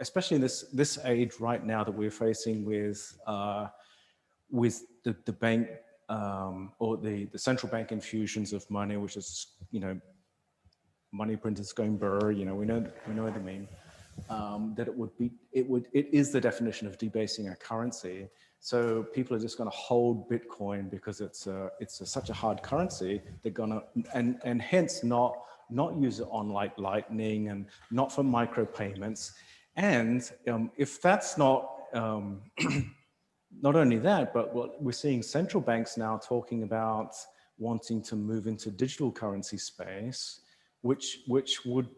especially in this age right now that we're facing with the bank or the central bank infusions of money, which is money printers going burr. We know what I mean. That it is the definition of debasing a currency. So people are just going to hold Bitcoin because it's such a hard currency. They're going to and hence not use it on like Lightning and not for micropayments. And if that's not not only that, but what we're seeing central banks now talking about wanting to move into digital currency space, which would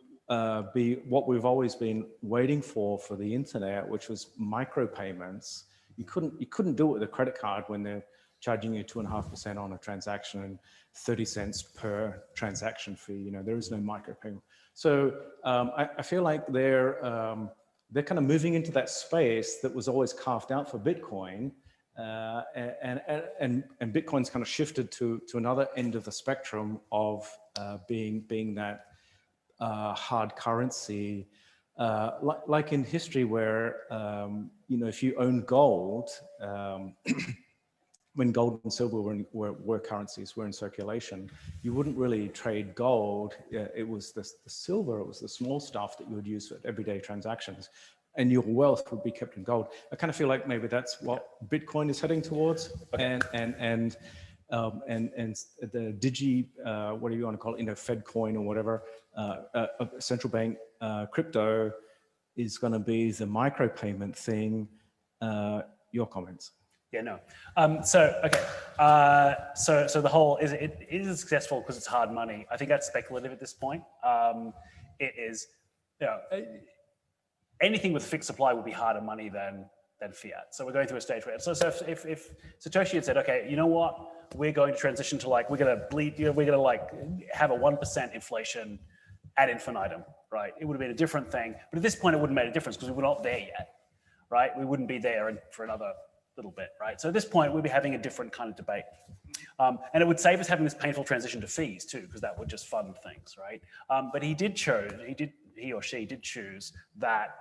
be what we've always been waiting for the internet, which was micropayments. You couldn't do it with a credit card when they're charging you 2.5% on a transaction and 30 cents per transaction fee. There is no micropayment. So I feel like they're kind of moving into that space that was always carved out for Bitcoin, and Bitcoin's kind of shifted to another end of the spectrum of being that hard currency, like in history where, if you own gold, when gold and silver were currencies, were in circulation, you wouldn't really trade gold. It was the silver, it was the small stuff that you would use for everyday transactions, and your wealth would be kept in gold. I kind of feel like maybe that's what Bitcoin is heading towards. Okay. And the what do you want to call it, Fed coin or whatever, central bank crypto is going to be the micropayment thing. Your comments? Yeah, no. So the whole it is successful because it's hard money. I think that's speculative at this point. It is, anything with fixed supply would be harder money than fiat. So we're going through a stage where, so if Satoshi had said, okay, you know what, we're going to transition to we're going to bleed, we're going to have a 1% inflation ad infinitum, right? It would have been a different thing. But at this point, it wouldn't have made a difference because we were not there yet, right? We wouldn't be there for another little bit, right? So at this point, we'd be having a different kind of debate. And it would save us having this painful transition to fees too, because that would just fund things, right? But he or she did choose that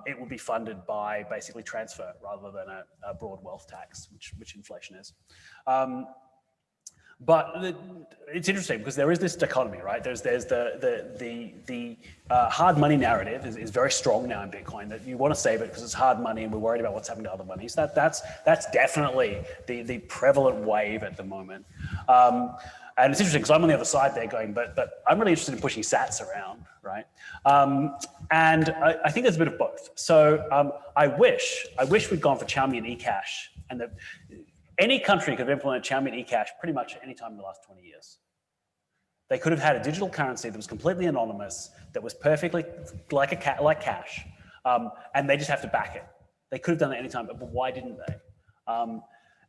it would be funded by basically transfer rather than a broad wealth tax, which inflation is. But it's interesting because there is this dichotomy, right? There's the hard money narrative is very strong now in Bitcoin, that you want to save it because it's hard money and we're worried about what's happening to other monies. That's definitely the prevalent wave at the moment. And it's interesting because I'm on the other side there going, but I'm really interested in pushing sats around, right? And I think there's a bit of both. So I wish we'd gone for Xiaomi and eCash, and that any country could have implemented Xiaomi and eCash pretty much any time in the last 20 years. They could have had a digital currency that was completely anonymous, that was perfectly like cash, and they just have to back it. They could have done it any time, but why didn't they?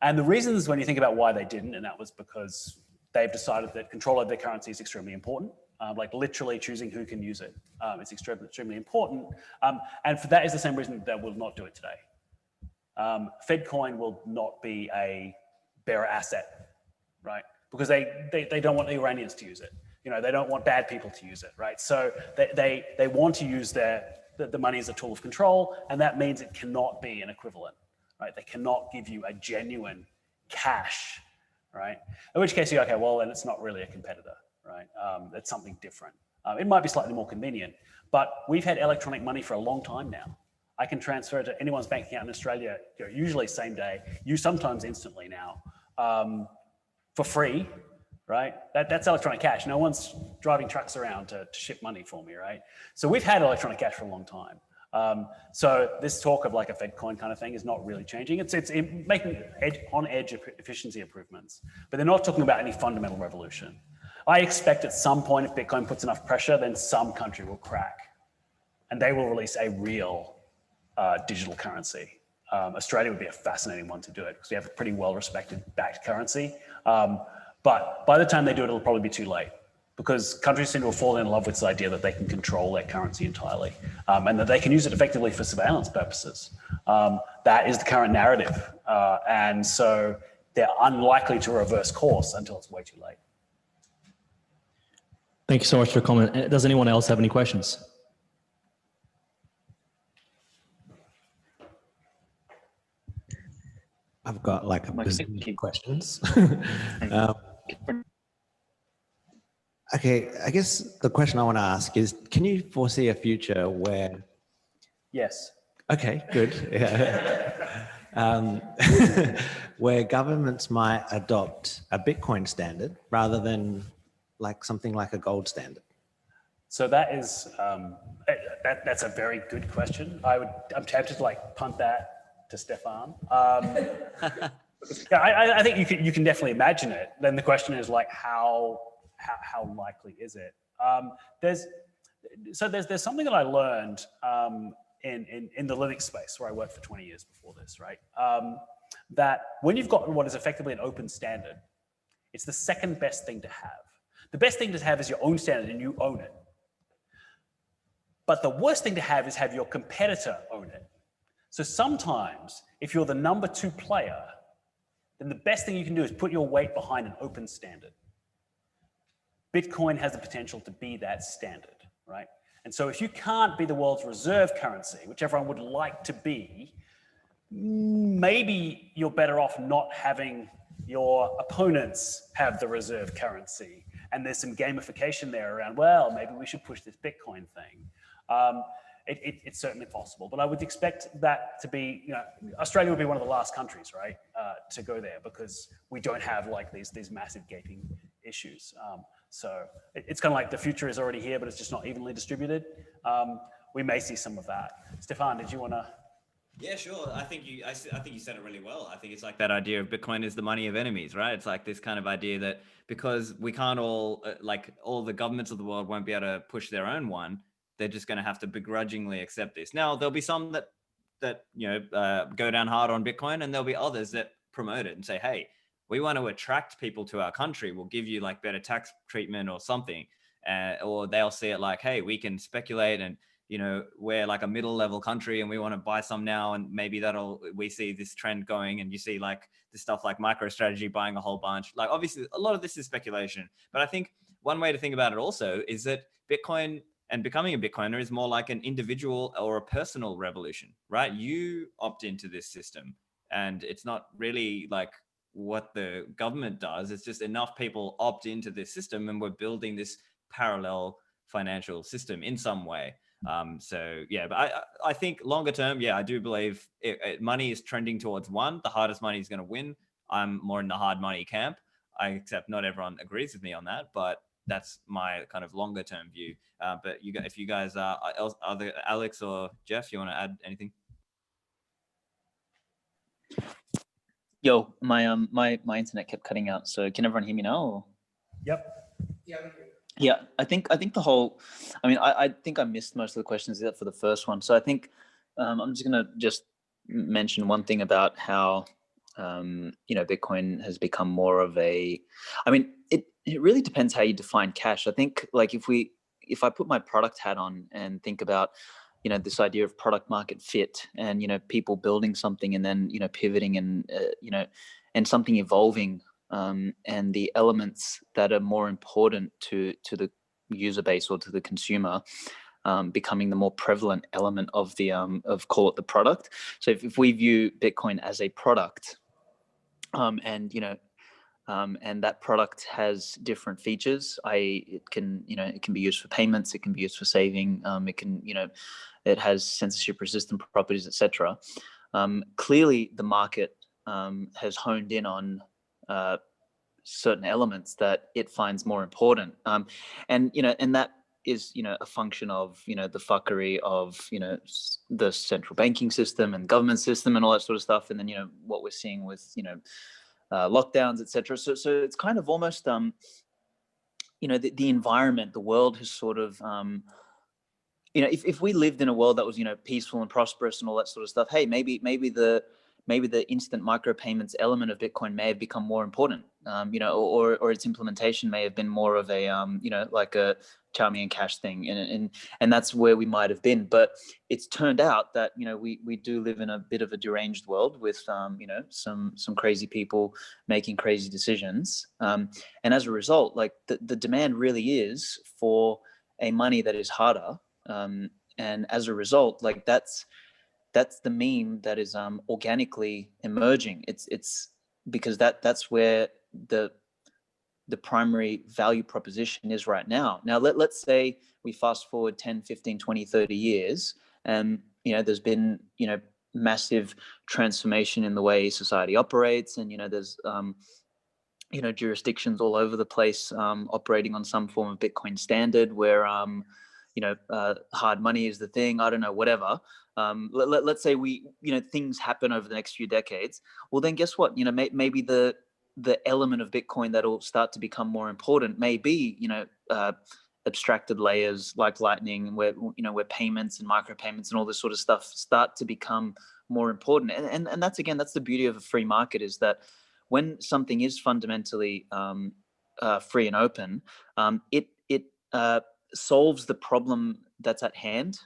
And the reasons, when you think about why they didn't, and that was because they've decided that control of their currency is extremely important, like literally choosing who can use it. It's extremely important. And for that is the same reason that will not do it today. FedCoin will not be a bearer asset, right? Because they don't want the Iranians to use it. They don't want bad people to use it, right? So they want to use the money as a tool of control, and that means it cannot be an equivalent, right? They cannot give you a genuine cash, right? In which case you're okay, well, then it's not really a competitor, right? It's something different. It might be slightly more convenient, but we've had electronic money for a long time now. I can transfer it to anyone's bank account in Australia, usually same day, sometimes instantly now, for free, right? That's electronic cash. No one's driving trucks around to ship money for me, right? So we've had electronic cash for a long time. So this talk of like a FedCoin kind of thing is not really changing. It's making on-edge efficiency improvements, but they're not talking about any fundamental revolution. I expect at some point, if Bitcoin puts enough pressure, then some country will crack and they will release a real digital currency. Australia would be a fascinating one to do it because we have a pretty well-respected backed currency. But by the time they do it, it'll probably be too late. because countries seem to have fallen in love with this idea that they can control their currency entirely, and that they can use it effectively for surveillance purposes. That is the current narrative. And so they're unlikely to reverse course until it's way too late. Thank you so much for your comment. Does anyone else have any questions? I've got like a bazillion questions. Okay, I guess the question I want to ask is, can you foresee a future where... Yes. Okay, good. Yeah. Where governments might adopt a Bitcoin standard rather than like something like a gold standard? So that is, that's a very good question. I'm tempted to like punt that to Stefan. Yeah, I think you can definitely imagine it. Then the question is like, how likely is it? There's something that I learned in the Linux space where I worked for 20 years before this, right? That when you've got what is effectively an open standard, it's the second best thing to have. The best thing to have is your own standard and you own it. But the worst thing to have is have your competitor own it. So sometimes if you're the number 2 player, then the best thing you can do is put your weight behind an open standard. Bitcoin has the potential to be that standard, right? And so if you can't be the world's reserve currency, which everyone would like to be, maybe you're better off not having your opponents have the reserve currency. And there's some gamification there around, well, maybe we should push this Bitcoin thing. It's certainly possible, but I would expect that to be, Australia would be one of the last countries, right, to go there because we don't have like these massive gaping issues. So it's kind of like the future is already here, but it's just not evenly distributed. We may see some of that. Stefan, did you want to? Yeah, sure. I think you said it really well. I think it's like that idea of Bitcoin is the money of enemies, right? It's like this kind of idea that because we can't all, like all the governments of the world won't be able to push their own one, they're just going to have to begrudgingly accept this. Now, there'll be some that go down hard on Bitcoin, and there'll be others that promote it and say, hey, we want to attract people to our country. We'll give you like better tax treatment or something. Or they'll see it like, hey, we can speculate and, we're like a middle level country and we want to buy some now. And maybe we see this trend going and you see like this stuff like MicroStrategy buying a whole bunch. Like obviously a lot of this is speculation, but I think one way to think about it also is that Bitcoin and becoming a Bitcoiner is more like an individual or a personal revolution, right? You opt into this system and it's not really like what the government does. It's just enough people opt into this system and we're building this parallel financial system in some way. So yeah, but I think longer term, yeah, I do believe money is trending towards one. The hardest money is going to win. I'm more in the hard money camp. I accept not everyone agrees with me on that, but that's my kind of longer term view. But if you guys are either Alex or Jeff, you want to add anything? Yo, my internet kept cutting out. So can everyone hear me now? Or? Yep. Yeah, I think the whole, I think I missed most of the questions except for the first one. So I think I'm just going to mention one thing about how, Bitcoin has become more of it really depends how you define cash. I think like if I put my product hat on and think about, this idea of product market fit and, people building something and then, pivoting and, and something evolving, and the elements that are more important to the user base or to the consumer becoming the more prevalent element of the call it the product. So if we view Bitcoin as a product, and that product has different features. It can be used for payments, it can be used for saving, it has censorship resistant properties, etc. Clearly, the market has honed in on certain elements that it finds more important, and that is a function of the fuckery of the central banking system and government system and all that sort of stuff, and then what we're seeing with lockdowns, etc. So it's kind of almost the environment, the world has sort of if we lived in a world that was peaceful and prosperous and all that sort of stuff, hey, maybe maybe the instant micropayments element of Bitcoin may have become more important, or its implementation may have been more of a, like a chow mein and cash thing. And that's where we might have been. But it's turned out that, we do live in a bit of a deranged world with, some crazy people making crazy decisions. And as a result, like the demand really is for a money that is harder. And as a result, like that's the meme that is organically emerging. It's because that's where the primary value proposition is right now. Now, let's say we fast forward 10, 15, 20, 30 years, and there's been massive transformation in the way society operates, and there's jurisdictions all over the place operating on some form of Bitcoin standard where hard money is the thing. I don't know, whatever. Let's say we things happen over the next few decades. Well, then guess what? Maybe the element of Bitcoin that'll start to become more important may be abstracted layers like Lightning, where payments and micropayments and all this sort of stuff start to become more important. And that's the beauty of a free market, is that when something is fundamentally free and open, it solves the problem that's at hand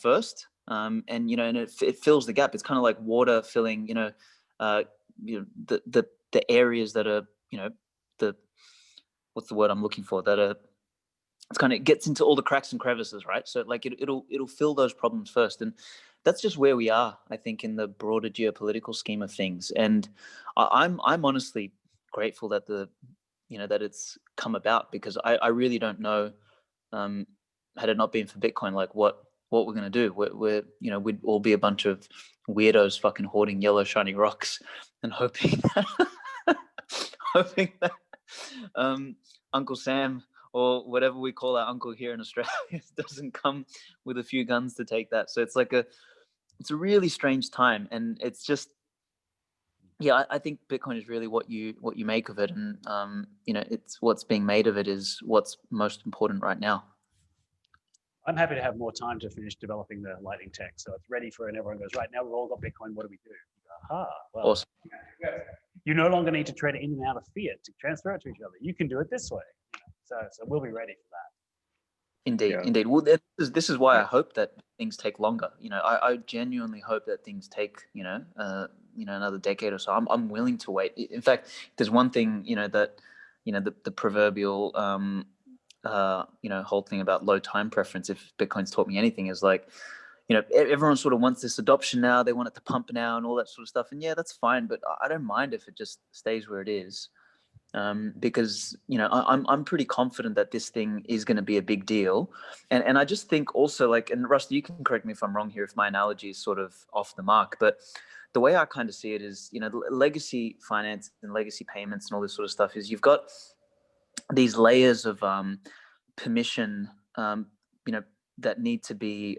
first, and it fills the gap. It's kind of like water filling, the areas that are, what's the word I'm looking for? That are, it's kind of gets into all the cracks and crevices, right? So like it'll fill those problems first, and that's just where we are, I think, in the broader geopolitical scheme of things. And I'm honestly grateful that that it's come about, because I really don't know, had it not been for Bitcoin, like what we're gonna do. We'd all be a bunch of weirdos fucking hoarding yellow shiny rocks and hoping that Uncle Sam, or whatever we call our uncle here in Australia, doesn't come with a few guns to take that. So it's a really strange time, and it's just, I think Bitcoin is really what you make of it, and it's what's being made of it is what's most important right now. I'm happy to have more time to finish developing the Lightning tech, so it's ready for, and everyone goes, right, now we've all got Bitcoin, what do we do? Aha, well, awesome. You no longer need to trade it in and out of fiat to transfer it to each other. You can do it this way. So we'll be ready for that. Indeed. Well, this is why I hope that things take longer. I genuinely hope that things take, another decade or so. I'm willing to wait. In fact, there's one thing, that, the proverbial, whole thing about low time preference, if Bitcoin's taught me anything, is like, everyone sort of wants this adoption now. They want it to pump now and all that sort of stuff. And yeah, that's fine, but I don't mind if it just stays where it is. Because I'm pretty confident that this thing is going to be a big deal, and I just think also, like, and Rusty, you can correct me if I'm wrong here if my analogy is sort of off the mark, but the way I kind of see it is, legacy finance and legacy payments and all this sort of stuff is, you've got these layers of permission, that need to be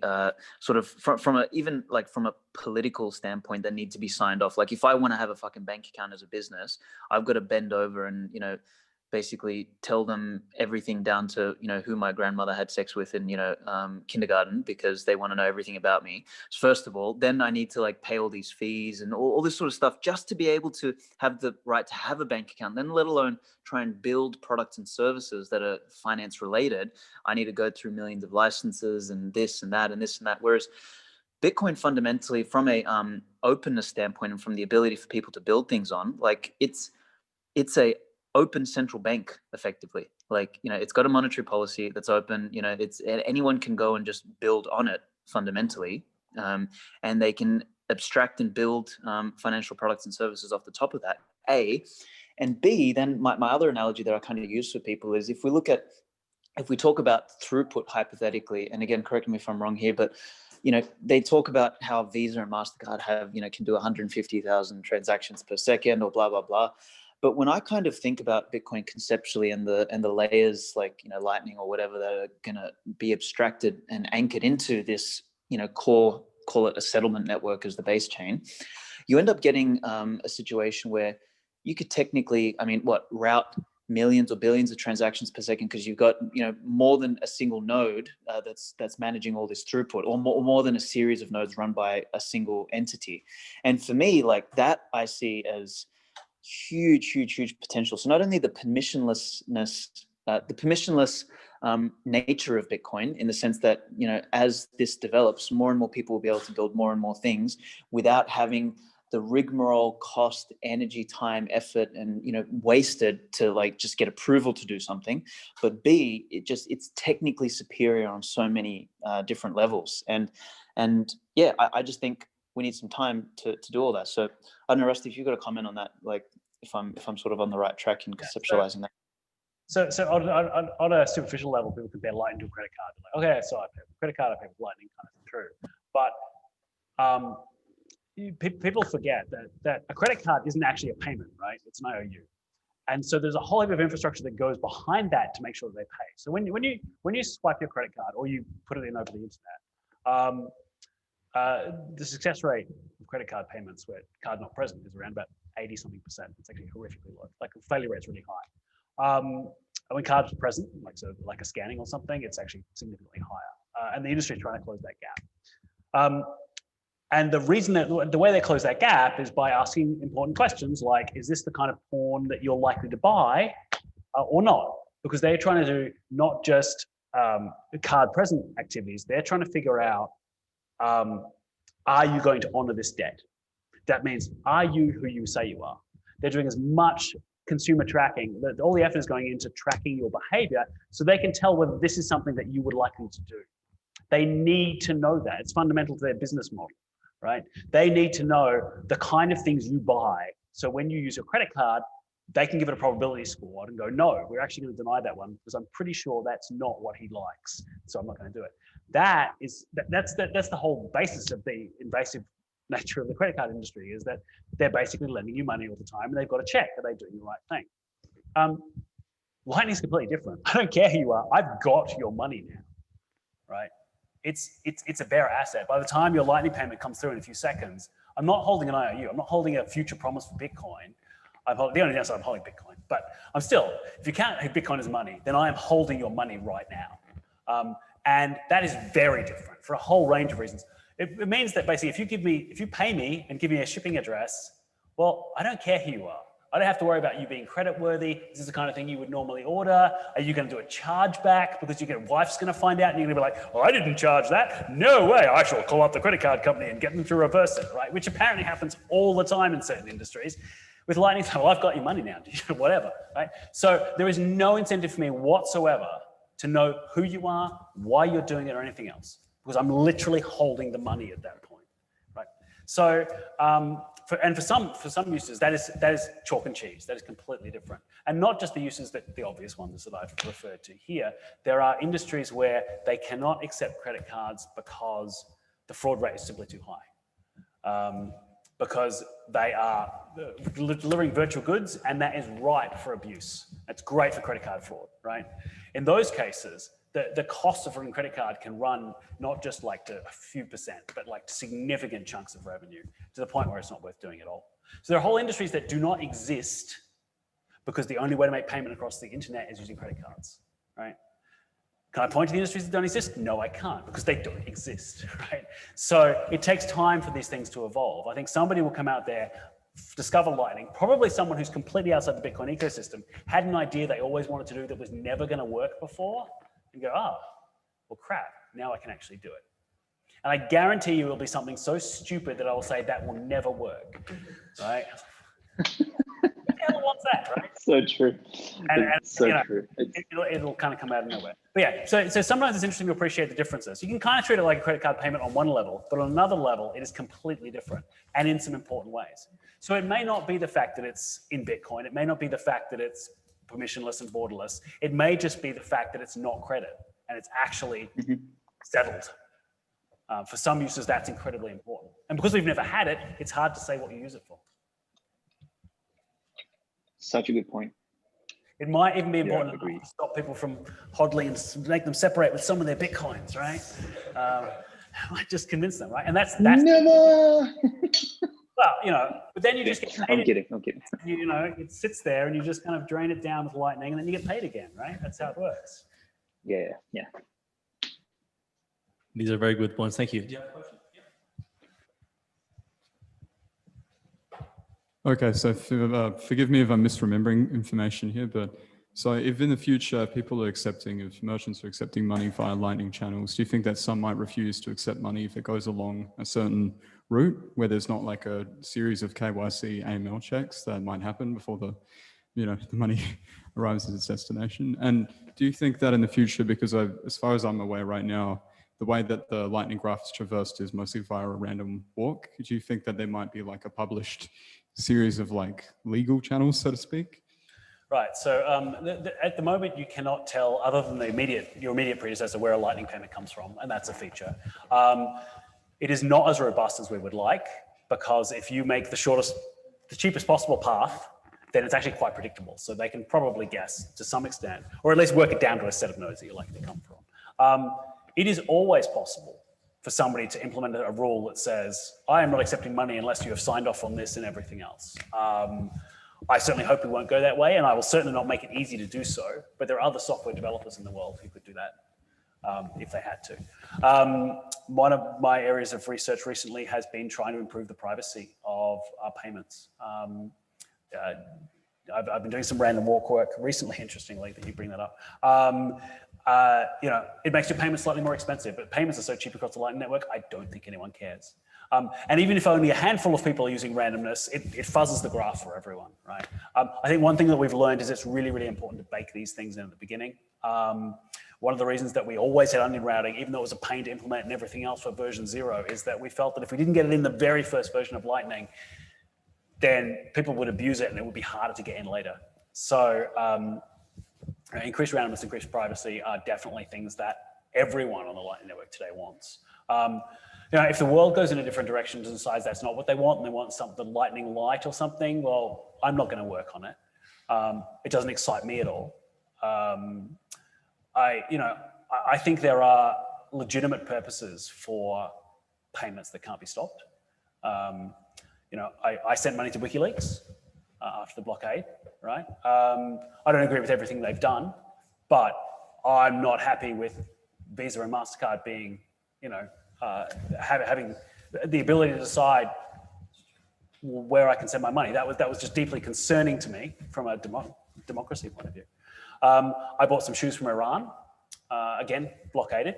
sort of from a political standpoint, that need to be signed off. Like, if I want to have a fucking bank account as a business, I've got to bend over and basically tell them everything down to who my grandmother had sex with in kindergarten, because they want to know everything about me. So first of all, then I need to like pay all these fees and all this sort of stuff just to be able to have the right to have a bank account. Then let alone try and build products and services that are finance related, I need to go through millions of licenses and this and that and this and that. Whereas Bitcoin, fundamentally, from a openness standpoint and from the ability for people to build things on, like it's a open central bank, effectively. Like, it's got a monetary policy that's open. It's anyone can go and just build on it fundamentally, and they can abstract and build financial products and services off the top of that. A, and B, then my other analogy that I kind of use for people is, if we talk about throughput hypothetically, and again, correct me if I'm wrong here, but they talk about how Visa and MasterCard have, can do 150,000 transactions per second or blah, blah, blah. But when I kind of think about Bitcoin conceptually and the layers like, Lightning or whatever, that are going to be abstracted and anchored into this, core, call it a settlement network as the base chain, you end up getting a situation where you could technically, route millions or billions of transactions per second because you've got, you know, more than a single node that's managing all this throughput, or more than a series of nodes run by a single entity. And for me, like that, I see as huge potential. So not only the permissionless nature of Bitcoin, in the sense that, you know, as this develops, more and more people will be able to build more and more things without having the rigmarole, cost, energy, time, effort, and, you know, wasted to like just get approval to do something. But B, it's technically superior on so many different levels. And yeah, I just think we need some time to do all that. So I don't know, Rusty, if you've got a comment on that, like if I'm sort of on the right track in conceptualizing that. So on a superficial level, people compare Lightning to a credit card. Like, okay, so I pay with credit card, I pay with Lightning, kind of true. But people forget that a credit card isn't actually a payment, right? It's an IOU. And so there's a whole heap of infrastructure that goes behind that to make sure that they pay. So when you swipe your credit card or you put it in over the internet, the success rate of credit card payments where card not present is around about 80-something%. It's actually horrifically low. Like the failure rate's really high. And when cards are present, like a scanning or something, it's actually significantly higher. And the industry is trying to close that gap. And the reason that the way they close that gap is by asking important questions like, is this the kind of porn that you're likely to buy or not? Because they're trying to do not just card present activities, they're trying to figure out, are you going to honor this debt? That means, are you who you say you are? They're doing as much consumer tracking, all the effort is going into tracking your behavior so they can tell whether this is something that you would like them to do. They need to know that. It's fundamental to their business model, right? They need to know the kind of things you buy. So when you use your credit card, they can give it a probability score and go, no, we're actually going to deny that one because I'm pretty sure that's not what he likes. So I'm not going to do it. That's the whole basis of the invasive nature of the credit card industry, is that they're basically lending you money all the time and they've got to check, are they doing the right thing? Lightning's completely different. I don't care who you are. I've got your money now, right? It's a bare asset. By the time your Lightning payment comes through in a few seconds, I'm not holding an IOU. I'm not holding a future promise for Bitcoin. The only answer I'm holding Bitcoin, but I'm still, if you count Bitcoin as money, then I am holding your money right now. And that is very different for a whole range of reasons. It means that basically if you pay me and give me a shipping address, well, I don't care who you are. I don't have to worry about you being credit worthy. Is this the kind of thing you would normally order? Are you going to do a chargeback because your wife's going to find out and you're going to be like, oh, I didn't charge that. No way. I shall call up the credit card company and get them to reverse it, right? Which apparently happens all the time in certain industries. With Lightning, well, I've got your money now, whatever, right? So there is no incentive for me whatsoever to know who you are, why you're doing it, or anything else, because I'm literally holding the money at that point, right? So, for some uses, that is chalk and cheese. That is completely different, and not just the uses the obvious ones that I've referred to here. There are industries where they cannot accept credit cards because the fraud rate is simply too high. Because they are delivering virtual goods, and that is ripe for abuse. It's great for credit card fraud, right? In those cases, the cost of running a credit card can run not just like to a few percent, but like to significant chunks of revenue to the point where it's not worth doing at all. So there are whole industries that do not exist because the only way to make payment across the internet is using credit cards, right? Can I point to the industries that don't exist? No, I can't, because they don't exist, right? So it takes time for these things to evolve. I think somebody will come out there, discover Lightning, probably someone who's completely outside the Bitcoin ecosystem, had an idea they always wanted to do that was never going to work before, and go, oh, well, crap, now I can actually do it. And I guarantee you it'll be something so stupid that I will say that will never work, right? Who the hell wants that, right? So true. And so you know, true. it'll kind of come out of nowhere. But yeah, so sometimes it's interesting to appreciate the differences. You can kind of treat it like a credit card payment on one level, but on another level, it is completely different, and in some important ways. So it may not be the fact that it's in Bitcoin. It may not be the fact that it's permissionless and borderless. It may just be the fact that it's not credit, and it's actually settled. For some uses, that's incredibly important. And because we've never had it, it's hard to say what you use it for. Such a good point. It might even be important to stop people from hodling and make them separate with some of their Bitcoins, right? Might just convince them, right? And that's never. Well, you know, but then you just get paid. I'm kidding. I'm kidding. You know, it sits there and you just kind of drain it down with lightning and then you get paid again, right? That's how it works. Yeah. These are very good points. Thank you. Okay, so forgive me if I'm misremembering information here, but so if in the future people are accepting, if merchants are accepting money via Lightning channels, do you think that some might refuse to accept money if it goes along a certain route where there's not like a series of KYC AML checks that might happen before the money arrives at its destination? And do you think that in the future, because as far as I'm aware right now, the way that the Lightning graph is traversed is mostly via a random walk, do you think that there might be like a published series of like legal channels, so to speak? Right. So at the moment, you cannot tell, other than your immediate predecessor, where a Lightning payment comes from, and that's a feature. It is not as robust as we would like, because if you make the cheapest possible path, then it's actually quite predictable. So they can probably guess to some extent, or at least work it down to a set of nodes that you're likely to come from. It is always possible for somebody to implement a rule that says, I am not accepting money unless you have signed off on this and everything else. I certainly hope we won't go that way, and I will certainly not make it easy to do so, but there are other software developers in the world who could do that if they had to. One of my areas of research recently has been trying to improve the privacy of our payments. I've been doing some random walk work recently, interestingly, that you bring that up. It makes your payments slightly more expensive, but payments are so cheap across the Lightning Network, I don't think anyone cares. And even if only a handful of people are using randomness, it fuzzes the graph for everyone, right? I think one thing that we've learned is it's really, really important to bake these things in at the beginning. One of the reasons that we always had onion routing, even though it was a pain to implement and everything else for version 0, is that we felt that if we didn't get it in the very first version of Lightning, then people would abuse it and it would be harder to get in later. So increased randomness, increased privacy are definitely things that everyone on the Lightning Network today wants. If the world goes in a different direction and decides that's not what they want and they want something Lightning Light or something, well, I'm not going to work on it. It doesn't excite me at all. I think there are legitimate purposes for payments that can't be stopped. I sent money to WikiLeaks after the blockade, right? I don't agree with everything they've done, but I'm not happy with Visa and MasterCard being, having the ability to decide where I can send my money. That was just deeply concerning to me from a democracy point of view. I bought some shoes from Iran, again, blockaded.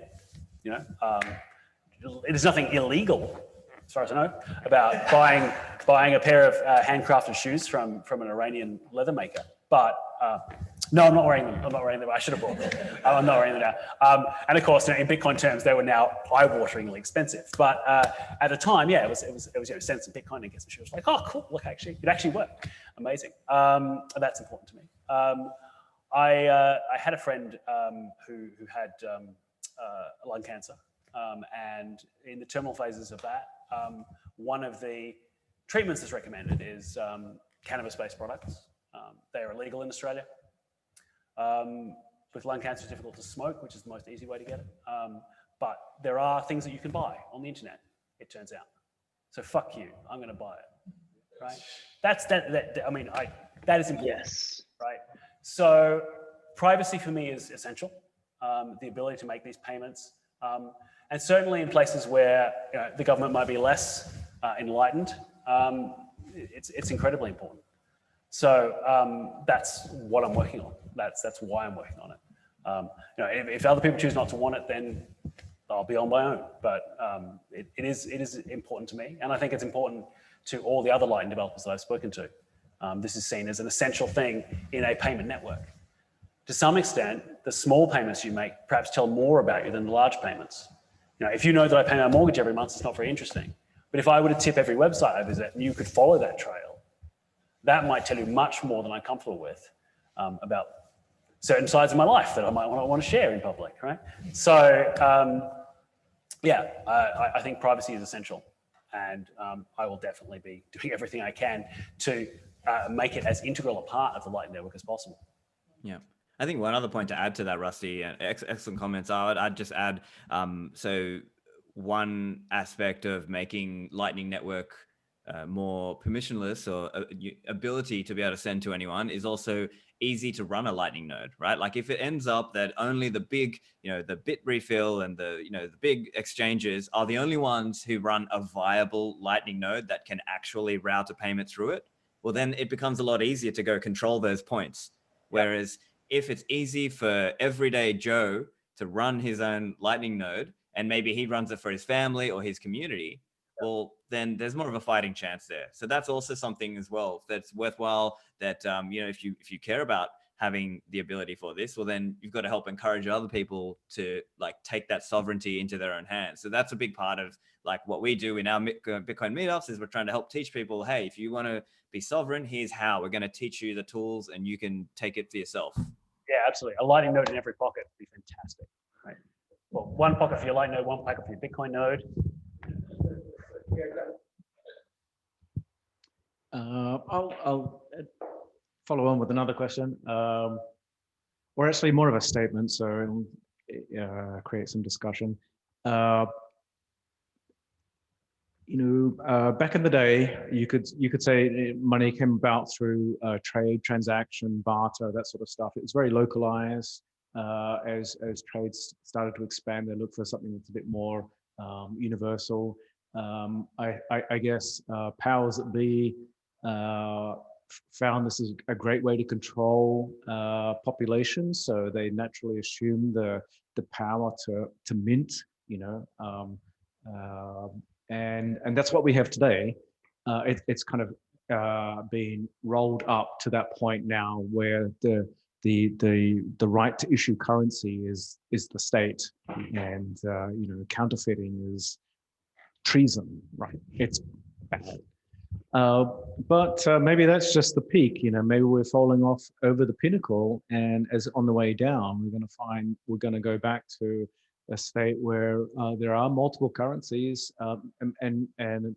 It is nothing illegal, as far as I know, about buying a pair of handcrafted shoes from an Iranian leather maker. But no, I'm not wearing them. I should have bought them. I'm not wearing them now. And of course, in Bitcoin terms, they were now eye-wateringly expensive. But at the time, yeah, it was send some Bitcoin and get some shoes. Like, oh, cool! Look, it actually worked. Amazing. That's important to me. I had a friend who had lung cancer, and in the terminal phases of that, one of the treatments that's recommended is cannabis-based products. They are illegal in Australia. With lung cancer, it's difficult to smoke, which is the most easy way to get it. But there are things that you can buy on the internet, it turns out. So fuck you, I'm going to buy it, right? That is important, Yes. right? So privacy for me is essential. The ability to make these payments, and certainly in places where the government might be less enlightened, it's incredibly important. So that's what I'm working on. That's why I'm working on it. If other people choose not to want it, then I'll be on my own. But it is important to me, and I think it's important to all the other Lightning developers that I've spoken to. This is seen as an essential thing in a payment network. To some extent, the small payments you make perhaps tell more about you than the large payments. If you know that I pay my mortgage every month, it's not very interesting. But if I were to tip every website I visit and you could follow that trail, that might tell you much more than I'm comfortable with about certain sides of my life that I might want to share in public, right? So, I think privacy is essential, and I will definitely be doing everything I can to make it as integral a part of the Lightning Network as possible. Yeah. I think one other point to add to that, Rusty, and excellent comments. I'd just add, so one aspect of making Lightning Network more permissionless or ability to be able to send to anyone is also easy to run a Lightning node, right? Like if it ends up that only the big, the bit refill and the big exchanges are the only ones who run a viable Lightning node that can actually route a payment through it, well, then it becomes a lot easier to go control those points. Whereas if it's easy for everyday Joe to run his own Lightning node, and maybe he runs it for his family or his community, well, then there's more of a fighting chance there. So that's also something as well that's worthwhile, that if you care about having the ability for this, well, then you've got to help encourage other people to like take that sovereignty into their own hands. So that's a big part of like what we do in our Bitcoin meetups, is we're trying to help teach people, hey, if you want to be sovereign, here's how. We're going to teach you the tools and you can take it for yourself. Yeah, absolutely. A Lightning node in every pocket would be fantastic. Right? Well, one pocket for your Lightning node, one pocket for your Bitcoin node. I'll follow on with another question, or actually more of a statement, so it'll create some discussion. Back in the day, you could say money came about through trade, transaction, barter, that sort of stuff. It was very localized. As trades started to expand, they looked for something that's a bit more universal. I guess powers that be found this is a great way to control populations, so they naturally assumed the power to mint, and that's what we have today. It's kind of being rolled up to that point now where the right to issue currency is the state, and counterfeiting is treason, right? It's bad. But maybe that's just the peak. Maybe we're falling off over the pinnacle, and as on the way down, we're going to go back to a state where there are multiple currencies, and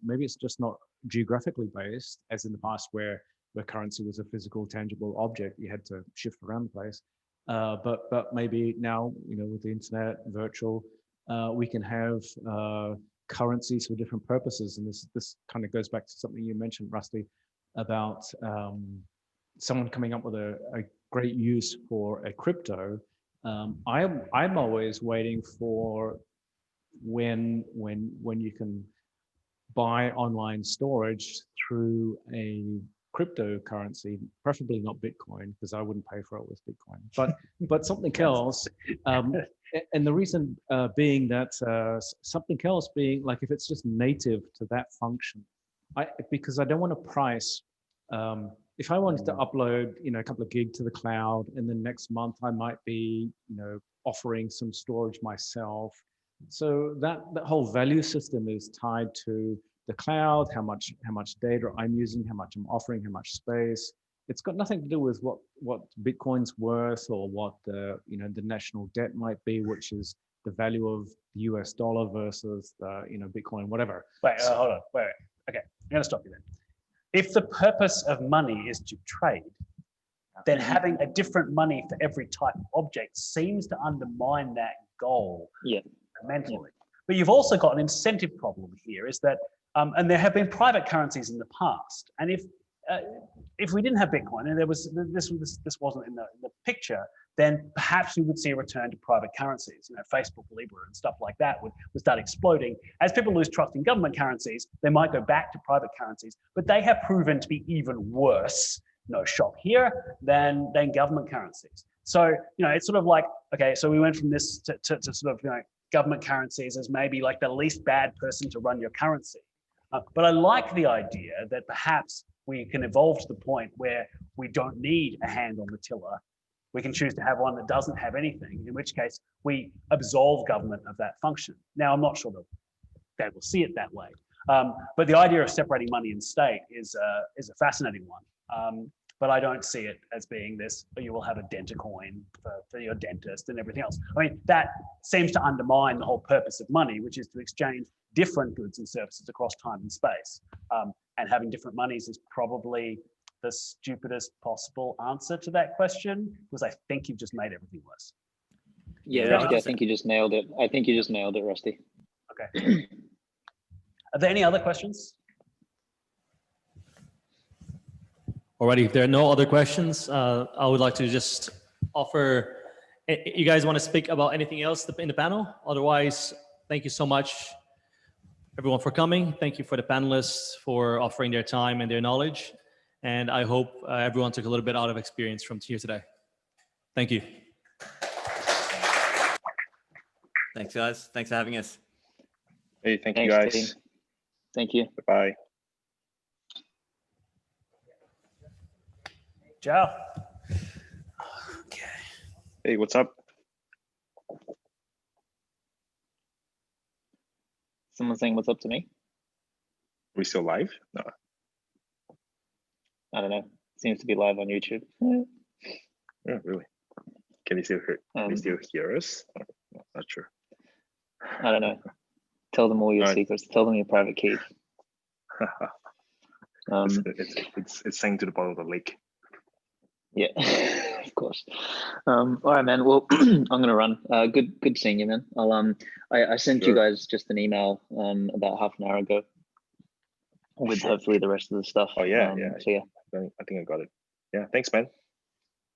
maybe it's just not geographically based, as in the past where currency was a physical, tangible object you had to shift around the place. But maybe now, with the internet, virtual, we can have currencies for different purposes. And this kind of goes back to something you mentioned, Rusty, about someone coming up with a great use for a crypto. I'm always waiting for when you can buy online storage through a cryptocurrency, preferably not Bitcoin, because I wouldn't pay for it with Bitcoin, but something else. And the reason being that something else being like, if it's just native to that function, because I don't want to price. If I wanted to upload, a couple of gig to the cloud, and then next month I might be, offering some storage myself. So that whole value system is tied to the cloud, how much data I'm using, how much I'm offering, how much space. It's got nothing to do with what Bitcoin's worth, or what the national debt might be, which is the value of the US dollar versus the Bitcoin, whatever. Wait, hold on, wait. Okay, I'm going to stop you there. If the purpose of money is to trade, then having a different money for every type of object seems to undermine that goal mentally. But you've also got an incentive problem here, is that, and there have been private currencies in the past, and if we didn't have Bitcoin and this wasn't in the picture, then perhaps we would see a return to private currencies. Facebook, Libra, and stuff like that would start exploding. As people lose trust in government currencies, they might go back to private currencies, but they have proven to be even worse, no shock here, than government currencies. So, it's sort of like, okay, so we went from this to sort of, government currencies as maybe like the least bad person to run your currency. But I like the idea that perhaps we can evolve to the point where we don't need a hand on the tiller. We can choose to have one that doesn't have anything, in which case we absolve government of that function. Now, I'm not sure that they will see it that way. But the idea of separating money and state is a fascinating one. But I don't see it as being this, you will have a Dentacoin for your dentist and everything else. I mean, that seems to undermine the whole purpose of money, which is to exchange different goods and services across time and space. And having different monies is probably the stupidest possible answer to that question, because I think you've just made everything worse. Yeah, Rusty, I think you just nailed it. Rusty. Okay. Are there any other questions? Alrighty, if there are no other questions, I would like to just offer, you guys want to speak about anything else in the panel? Otherwise, thank you so much, everyone, for coming. Thank you for the panelists for offering their time and their knowledge. And I hope everyone took a little bit out of experience from here today. Thank you. Thanks, guys. Thanks for having us. Hey, thank you Thanks, guys. team. Thank you. Bye. Ciao. Hey, what's up? Someone saying what's up to me? Are we still live? No. I don't know. Seems to be live on YouTube. Yeah, really. Can you still hear? Can you still hear us? No, not sure. I don't know. Tell them all your Alright. secrets. Tell them your private keys. It's saying to the bottom of the lake. Yeah, of course. All right, man. Well, I'm gonna run. Good seeing you, man. I sent you Sure. guys just an email about half an hour ago with Sure. hopefully the rest of the stuff. Oh yeah, So yeah, I think I got it. Yeah, thanks, man.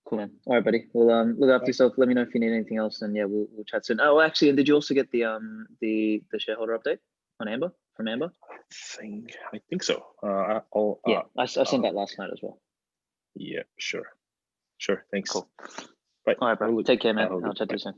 cool, man. All right, buddy. Well, look after yourself. Let me know if you need anything else, and yeah, we'll chat soon. Oh, actually, and did you also get the shareholder update on Amber from Amber? I think so. I'll Yeah, I sent that last night as well. yeah, sure. Thanks. Cool. Bye. All right, bro. I'll look- Take care, man. I'll I'll look- chat to bye. you soon.